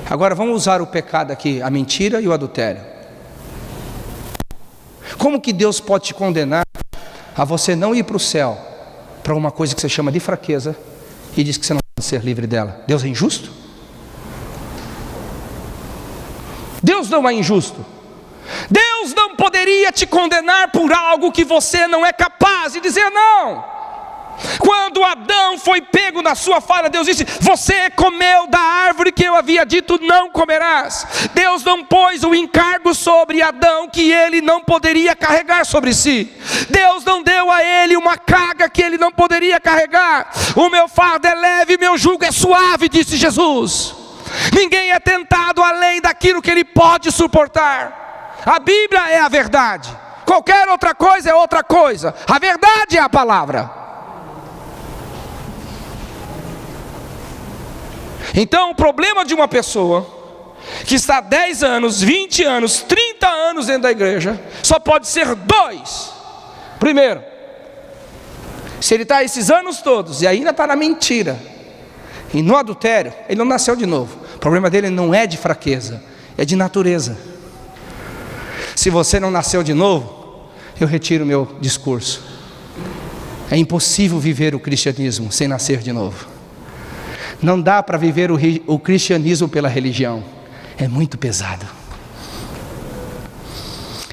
Agora vamos usar o pecado aqui, a mentira e o adultério. Como que Deus pode te condenar a você não ir para o céu, para uma coisa que você chama de fraqueza, e diz que você não pode ser livre dela? Deus é injusto? Deus não é injusto. Deus não poderia te condenar por algo que você não é capaz de dizer não. Quando Adão foi pego na sua falha, Deus disse: você comeu da árvore que eu havia dito não comerás. Deus não pôs o encargo sobre Adão que ele não poderia carregar sobre si. Deus não deu a ele uma carga que ele não poderia carregar. O meu fardo é leve, meu jugo é suave, disse Jesus. Ninguém é tentado além daquilo que ele pode suportar. A Bíblia é a verdade. Qualquer outra coisa é outra coisa. A verdade é a palavra. Então o problema de uma pessoa que está 10 anos, 20 anos, 30 anos dentro da igreja, só pode ser dois. Primeiro, se ele está esses anos todos e ainda está na mentira e no adultério, ele não nasceu de novo. O problema dele não é de fraqueza, é de natureza. Se você não nasceu de novo, eu retiro meu discurso. É impossível viver o cristianismo sem nascer de novo. Não dá para viver o cristianismo pela religião. É muito pesado.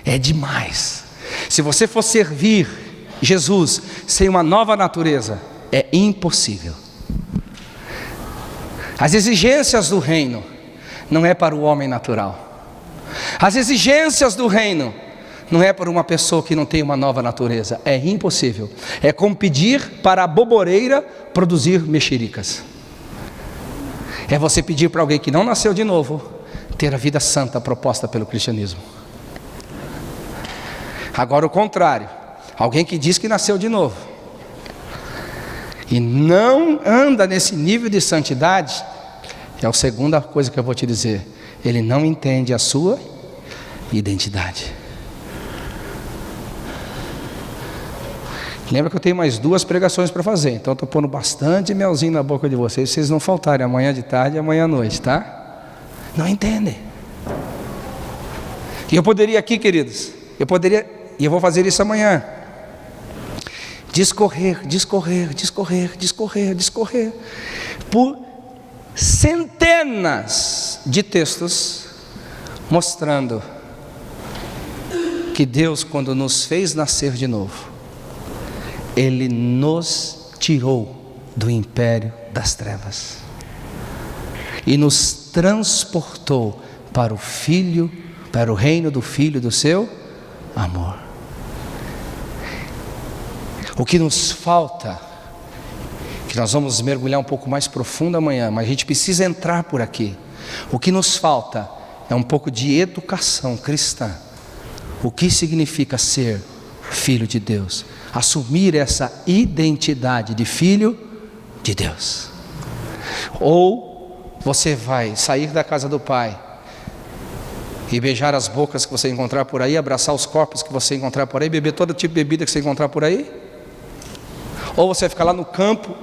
É demais. Se você for servir Jesus sem uma nova natureza, é impossível. As exigências do reino não é para o homem natural. As exigências do reino não é para uma pessoa que não tem uma nova natureza. É impossível. É como pedir para a boboreira produzir mexericas. É você pedir para alguém que não nasceu de novo ter a vida santa proposta pelo cristianismo. Agora o contrário, alguém que diz que nasceu de novo e não anda nesse nível de santidade, é a segunda coisa que eu vou te dizer: ele não entende a sua identidade. Lembra que eu tenho mais 2 pregações para fazer, então estou pondo bastante melzinho na boca de vocês, vocês não faltarem amanhã de tarde e amanhã à noite, tá? Não entendem. E eu poderia aqui, queridos, e eu vou fazer isso amanhã, discorrer por centenas de textos mostrando que Deus, quando nos fez nascer de novo, Ele nos tirou do império das trevas e nos transportou para o reino do Filho do seu amor. O que nos falta, que nós vamos mergulhar um pouco mais profundo amanhã, mas a gente precisa entrar por aqui. O que nos falta é um pouco de educação cristã. O que significa ser filho de Deus? Assumir essa identidade de filho de Deus. Ou você vai sair da casa do Pai e beijar as bocas que você encontrar por aí, abraçar os corpos que você encontrar por aí, beber todo tipo de bebida que você encontrar por aí? Ou você vai ficar lá no campo,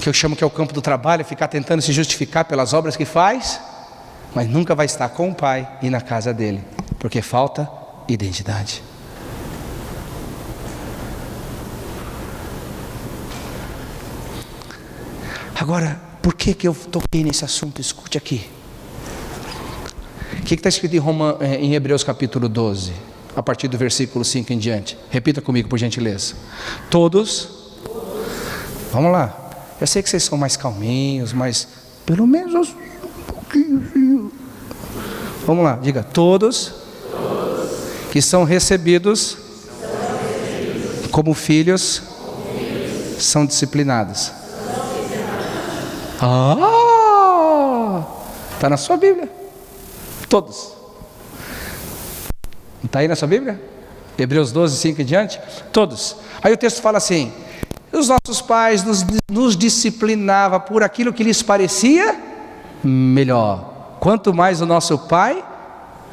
que eu chamo que é o campo do trabalho, ficar tentando se justificar pelas obras que faz, mas nunca vai estar com o Pai e na casa dele, porque falta identidade. Agora, por que eu toquei nesse assunto? Escute aqui. O que está escrito em Hebreus capítulo 12, a partir do versículo 5 em diante? Repita comigo, por gentileza. Todos, vamos lá. Eu sei que vocês são mais calminhos, mas pelo menos um pouquinho. Vamos lá, diga: todos que são recebidos como filhos são disciplinados. Está na sua Bíblia. Todos. Não está aí na sua Bíblia? Hebreus 12, 5 em diante. Todos. Aí o texto fala assim: os nossos pais nos disciplinavam por aquilo que lhes parecia melhor. Quanto mais o nosso Pai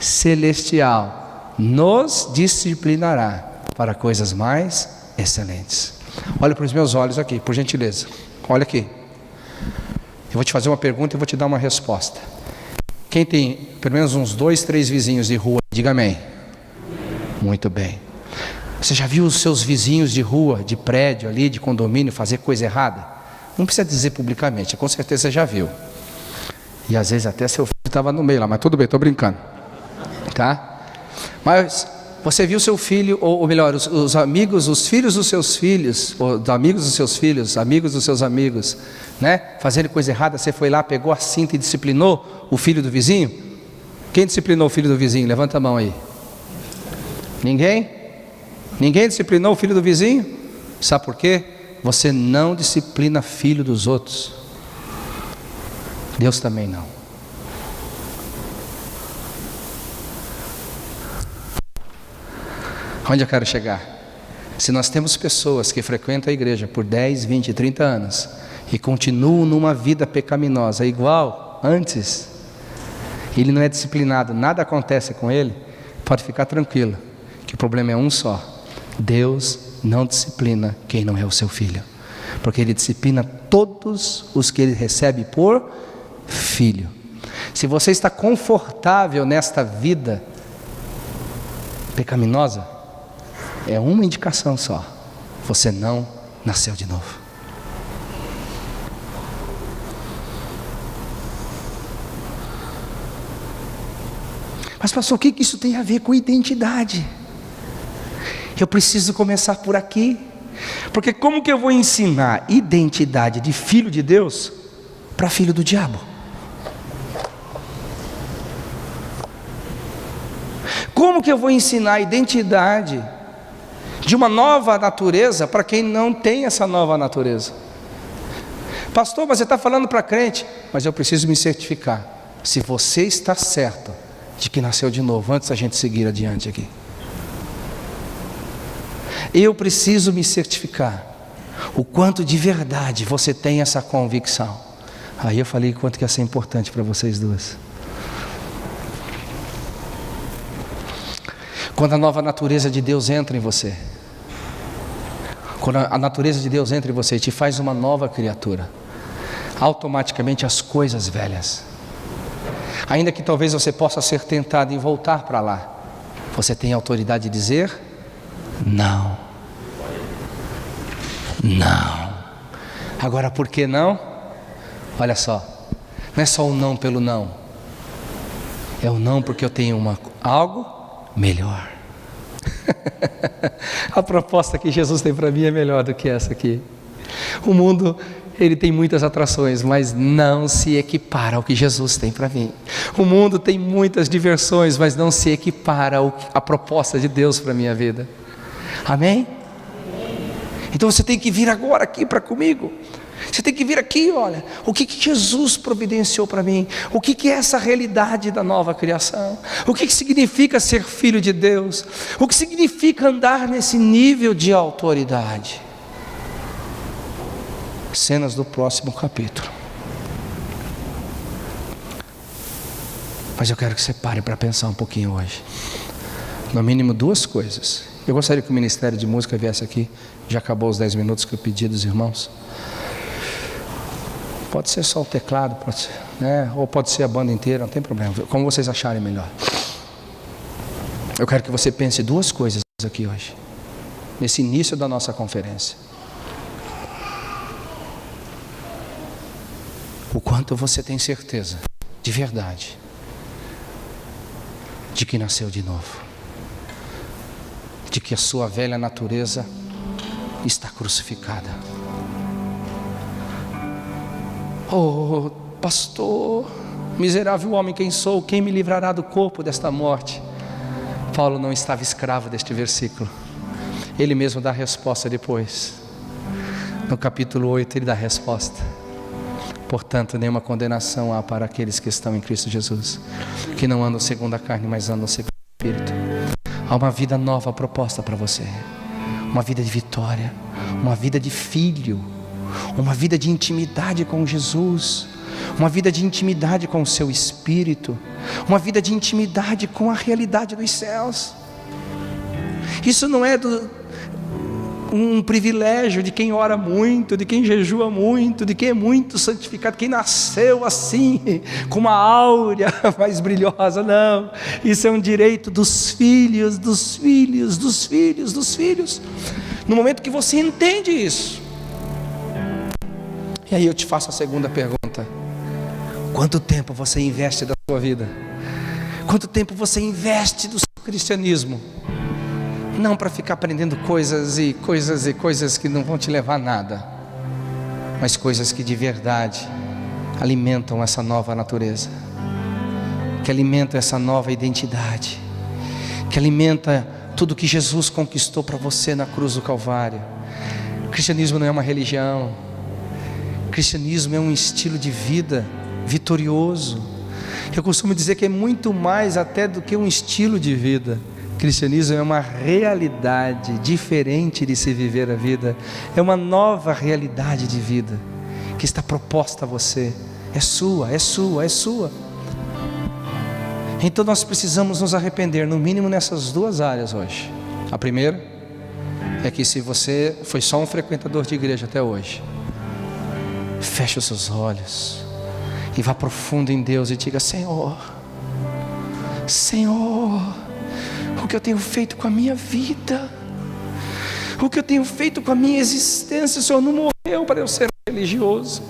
celestial nos disciplinará para coisas mais excelentes. Olha para os meus olhos aqui, por gentileza. Olha aqui. Eu vou te fazer uma pergunta e vou te dar uma resposta. Quem tem pelo menos uns 2, 3 vizinhos de rua, diga amém. Muito bem. Você já viu os seus vizinhos de rua, de prédio ali, de condomínio, fazer coisa errada? Não precisa dizer publicamente, com certeza você já viu. E às vezes até seu filho estava no meio lá, mas tudo bem, estou brincando. Tá? Mas você viu seu filho, ou melhor, os amigos, os filhos dos seus filhos, ou os amigos dos seus filhos, amigos dos seus amigos, né? Fazendo coisa errada, você foi lá, pegou a cinta e disciplinou o filho do vizinho? Quem disciplinou o filho do vizinho? Levanta a mão aí. Ninguém? Ninguém disciplinou o filho do vizinho? Sabe por quê? Você não disciplina filho dos outros. Deus também não. Onde eu quero chegar? Se nós temos pessoas que frequentam a igreja por 10, 20, 30 anos e continuam numa vida pecaminosa igual antes, ele não é disciplinado, nada acontece com ele, pode ficar tranquilo, que o problema é um só: Deus não disciplina quem não é o seu filho, porque Ele disciplina todos os que Ele recebe por filho. Se você está confortável nesta vida pecaminosa, é uma indicação só: você não nasceu de novo. Mas pastor, o que isso tem a ver com identidade? Eu preciso começar por aqui, porque como que eu vou ensinar identidade de filho de Deus para filho do diabo? Como que eu vou ensinar a identidade de uma nova natureza para quem não tem essa nova natureza? Pastor, mas você está falando para crente. Mas eu preciso me certificar se você está certo de que nasceu de novo, antes da gente seguir adiante aqui. Eu preciso me certificar o quanto de verdade você tem essa convicção. Aí eu falei quanto que ia ser importante para vocês duas. Quando a nova natureza de Deus entra em você, quando a natureza de Deus entra em você e te faz uma nova criatura, automaticamente as coisas velhas, ainda que talvez você possa ser tentado em voltar para lá, você tem autoridade de dizer não. Não. Agora, por que não? Olha só, não é só o não pelo não, é o não porque eu tenho algo melhor. A proposta que Jesus tem para mim é melhor do que essa aqui. O mundo, ele tem muitas atrações, mas não se equipara ao que Jesus tem para mim. O mundo tem muitas diversões, mas não se equipara à proposta de Deus para a minha vida. Amém? Então você tem que vir agora aqui para comigo. Você tem que vir aqui, olha, o que Jesus providenciou para mim, o que é essa realidade da nova criação, o que significa ser filho de Deus, o que significa andar nesse nível de autoridade. Cenas do próximo capítulo. Mas eu quero que você pare para pensar um pouquinho hoje. No mínimo 2 coisas. Eu gostaria que o Ministério de Música viesse aqui. Já acabou os 10 minutos que eu pedi dos irmãos. Pode ser só o teclado, pode ser, né? Ou pode ser a banda inteira, não tem problema, como vocês acharem melhor. Eu quero que você pense 2 coisas aqui hoje, nesse início da nossa conferência. O quanto você tem certeza, de verdade, de que nasceu de novo, de que a sua velha natureza está crucificada. Oh, pastor, miserável homem quem sou, quem me livrará do corpo desta morte? Paulo não estava escravo deste versículo. Ele mesmo dá a resposta depois. No capítulo 8 ele dá a resposta. Portanto, nenhuma condenação há para aqueles que estão em Cristo Jesus, que não andam segundo a carne, mas andam segundo o Espírito. Há uma vida nova proposta para você, uma vida de vitória, uma vida de filho, uma vida de intimidade com Jesus, uma vida de intimidade com o seu Espírito, uma vida de intimidade com a realidade dos céus. Isso não é um privilégio de quem ora muito, de quem jejua muito, de quem é muito santificado, quem nasceu assim, com uma áurea mais brilhosa. Não, isso é um direito dos filhos, dos filhos, dos filhos, dos filhos. No momento que você entende isso, e aí eu te faço a segunda pergunta: quanto tempo você investe da sua vida? Quanto tempo você investe do seu cristianismo? Não para ficar aprendendo coisas e coisas e coisas que não vão te levar a nada, mas coisas que de verdade alimentam essa nova natureza, que alimentam essa nova identidade, que alimenta tudo que Jesus conquistou para você na cruz do Calvário. Cristianismo não é uma religião. Cristianismo é um estilo de vida vitorioso. Eu costumo dizer que é muito mais até do que um estilo de vida. Cristianismo é uma realidade diferente de se viver a vida. É uma nova realidade de vida que está proposta a você. É sua, é sua, é sua. Então nós precisamos nos arrepender, no mínimo nessas duas áreas hoje. A primeira é que se você foi só um frequentador de igreja até hoje, feche os seus olhos e vá profundo em Deus e diga: Senhor, Senhor, o que eu tenho feito com a minha vida, o que eu tenho feito com a minha existência? O Senhor não morreu para eu ser religioso.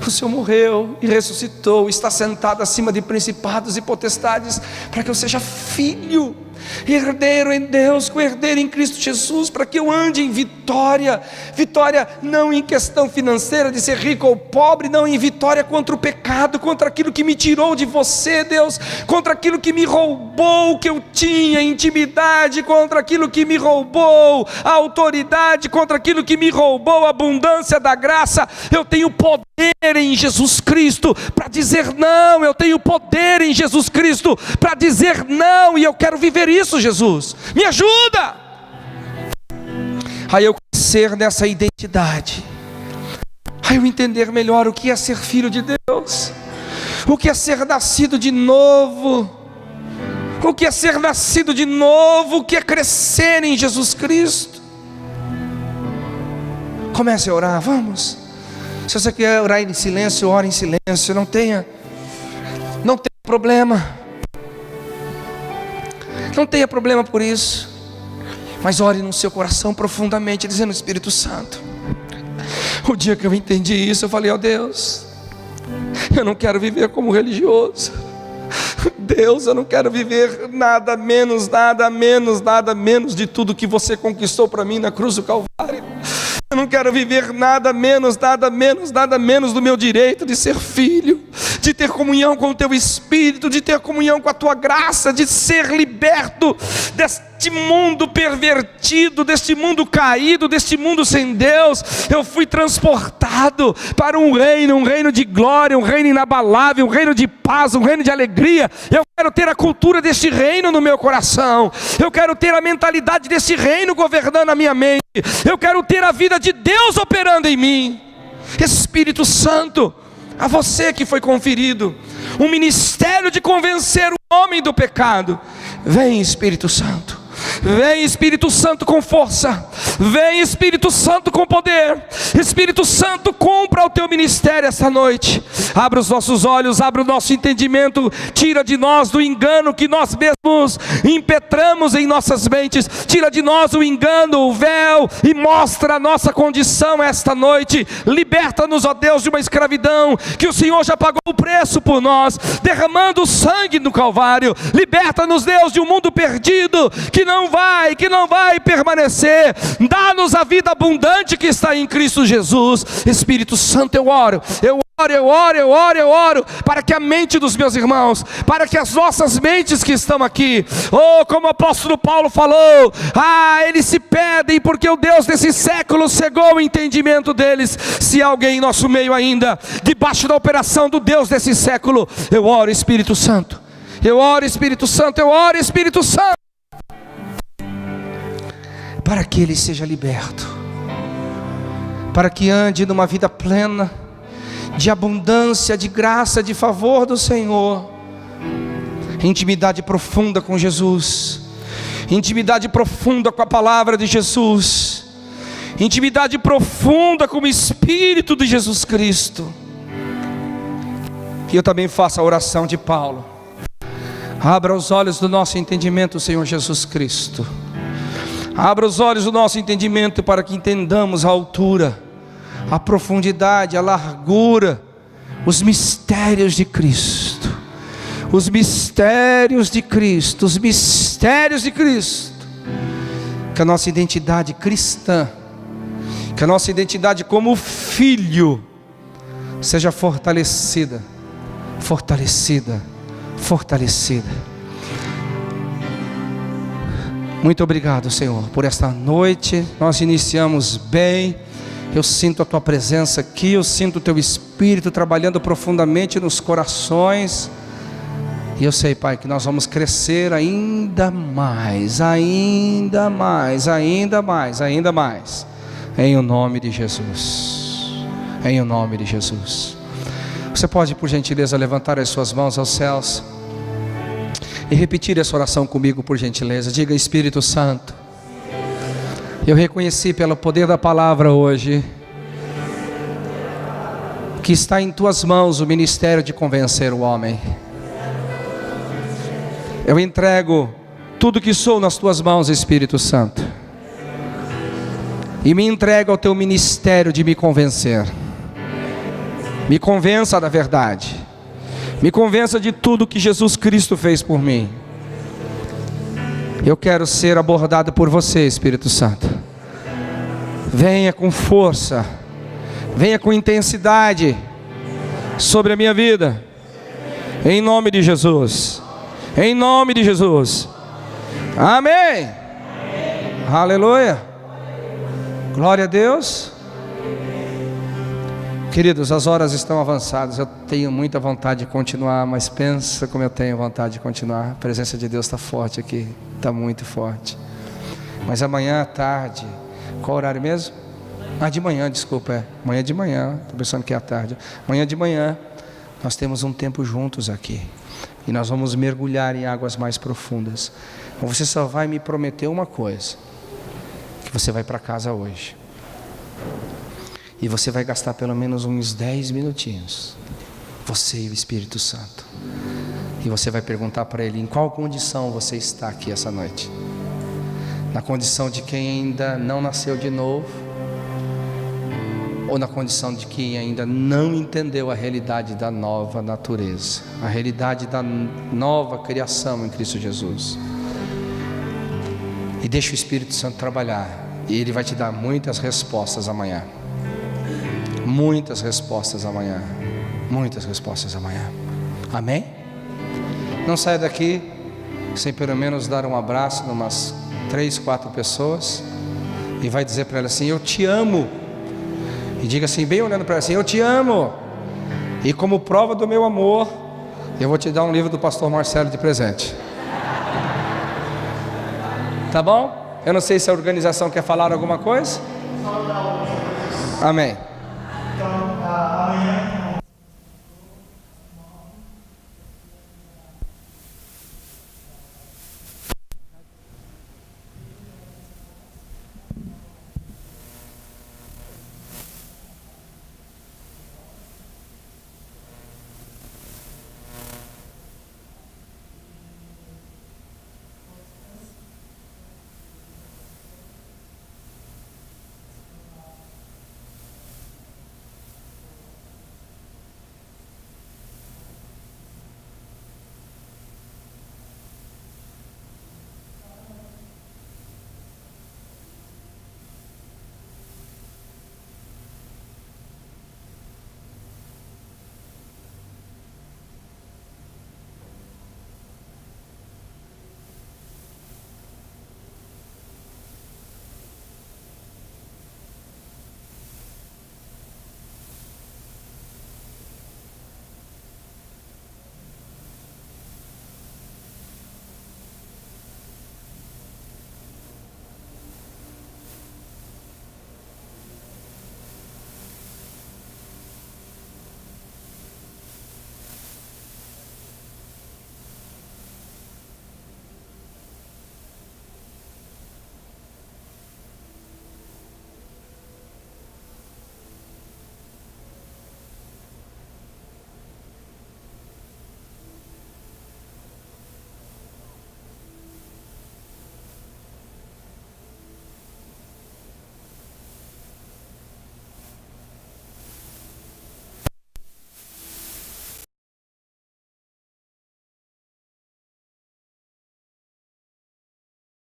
O Senhor morreu e ressuscitou, está sentado acima de principados e potestades, para que eu seja filho, herdeiro em Deus, co-herdeiro em Cristo Jesus, para que eu ande em vitória. Vitória não em questão financeira, de ser rico ou pobre, não, em vitória contra o pecado, contra aquilo que me tirou de você, Deus, contra aquilo que me roubou o que eu tinha, intimidade, contra aquilo que me roubou a autoridade, contra aquilo que me roubou a abundância da graça. Eu tenho poder em Jesus Cristo para dizer não. Eu tenho poder em Jesus Cristo para dizer não, e eu quero viver isso. Jesus, me ajuda a eu crescer nessa identidade, a eu entender melhor o que é ser filho de Deus, o que é ser nascido de novo, o que é ser nascido de novo, o que é crescer em Jesus Cristo. Comece a orar, vamos. Se você quer orar em silêncio, ore em silêncio, não tenha problema. Não tenha problema por isso, mas ore no seu coração profundamente, dizendo: Espírito Santo, o dia que eu entendi isso, eu falei: ó Deus, eu não quero viver como religioso. Deus, eu não quero viver nada menos de tudo que você conquistou para mim na cruz do Calvário. Eu não quero viver nada menos do meu direito de ser filho, de ter comunhão com o teu Espírito, de ter comunhão com a tua graça, de ser liberto deste mundo pervertido, deste mundo caído, deste mundo sem Deus. Eu fui transportado para um reino de glória, um reino inabalável, um reino de paz, um reino de alegria. Eu quero ter a cultura deste reino no meu coração. Eu quero ter a mentalidade desse reino governando a minha mente. Eu quero ter a vida de Deus operando em mim. Espírito Santo, a você que foi conferido um ministério de convencer o homem do pecado, vem Espírito Santo. Vem Espírito Santo com força, vem Espírito Santo com poder. Espírito Santo, cumpra o teu ministério esta noite. Abra os nossos olhos, abra o nosso entendimento, tira de nós do engano que nós mesmos impetramos em nossas mentes. Tira de nós o engano, o véu, e mostra a nossa condição esta noite. Liberta-nos, ó Deus, de uma escravidão que o Senhor já pagou o preço por nós, derramando o sangue no Calvário. Liberta-nos, Deus, de um mundo perdido que não vai permanecer. Dá-nos a vida abundante que está em Cristo Jesus. Espírito Santo, eu oro para que a mente dos meus irmãos, para que as nossas mentes que estão aqui, como o apóstolo Paulo falou, eles se pedem porque o Deus desse século cegou o entendimento deles. Se há alguém em nosso meio ainda, debaixo da operação do Deus desse século, eu oro, Espírito Santo, eu oro, Espírito Santo, eu oro, Espírito Santo, para que ele seja liberto, para que ande numa vida plena, de abundância, de graça, de favor do Senhor, intimidade profunda com Jesus, intimidade profunda com a palavra de Jesus, intimidade profunda com o Espírito de Jesus Cristo. E eu também faço a oração de Paulo: abra os olhos do nosso entendimento, Senhor Jesus Cristo. Abra os olhos do nosso entendimento para que entendamos a altura, a profundidade, a largura, os mistérios de Cristo. Os mistérios de Cristo, os mistérios de Cristo. Que a nossa identidade cristã, que a nossa identidade como filho seja fortalecida, fortalecida, fortalecida. Muito obrigado, Senhor, por esta noite. Nós iniciamos bem. Eu sinto a Tua presença aqui, eu sinto o Teu Espírito trabalhando profundamente nos corações. E eu sei, Pai, que nós vamos crescer ainda mais, ainda mais, ainda mais, ainda mais. Em o nome de Jesus. Em o nome de Jesus. Você pode, por gentileza, levantar as suas mãos aos céus e repetir essa oração comigo, por gentileza. Diga: Espírito Santo, eu reconheci pelo poder da palavra hoje que está em Tuas mãos o ministério de convencer o homem. Eu entrego tudo que sou nas Tuas mãos, Espírito Santo, e me entrego ao Teu ministério de me convencer. Me convença da verdade, me convença de tudo que Jesus Cristo fez por mim. Eu quero ser abordado por Você, Espírito Santo. Venha com força, venha com intensidade sobre a minha vida, em nome de Jesus, em nome de Jesus. Amém. Amém. Aleluia. Glória a Deus. Queridos, as horas estão avançadas. Eu tenho muita vontade de continuar, mas pensa como eu tenho vontade de continuar. A presença de Deus está forte aqui, está muito forte. Mas amanhã à tarde, qual horário mesmo? De manhã, desculpa, amanhã de manhã, estou pensando que é à tarde. Amanhã de manhã, nós temos um tempo juntos aqui, e nós vamos mergulhar em águas mais profundas. Você só vai me prometer uma coisa: que você vai para casa hoje, e você vai gastar pelo menos uns 10 minutinhos, você e o Espírito Santo, e você vai perguntar para Ele em qual condição você está aqui essa noite. Na condição de quem ainda não nasceu de novo, ou na condição de quem ainda não entendeu a realidade da nova natureza, a realidade da nova criação em Cristo Jesus. E deixa o Espírito Santo trabalhar, e Ele vai te dar muitas respostas amanhã. Muitas respostas amanhã. Muitas respostas amanhã. Amém? Não saia daqui sem pelo menos dar um abraço em umas 3, 4 pessoas, e vai dizer para ela assim: eu te amo. E diga assim, bem olhando para ela assim: eu te amo, e como prova do meu amor, eu vou te dar um livro do pastor Marcelo de presente. Tá bom? Eu não sei se a organização quer falar alguma coisa. Amém.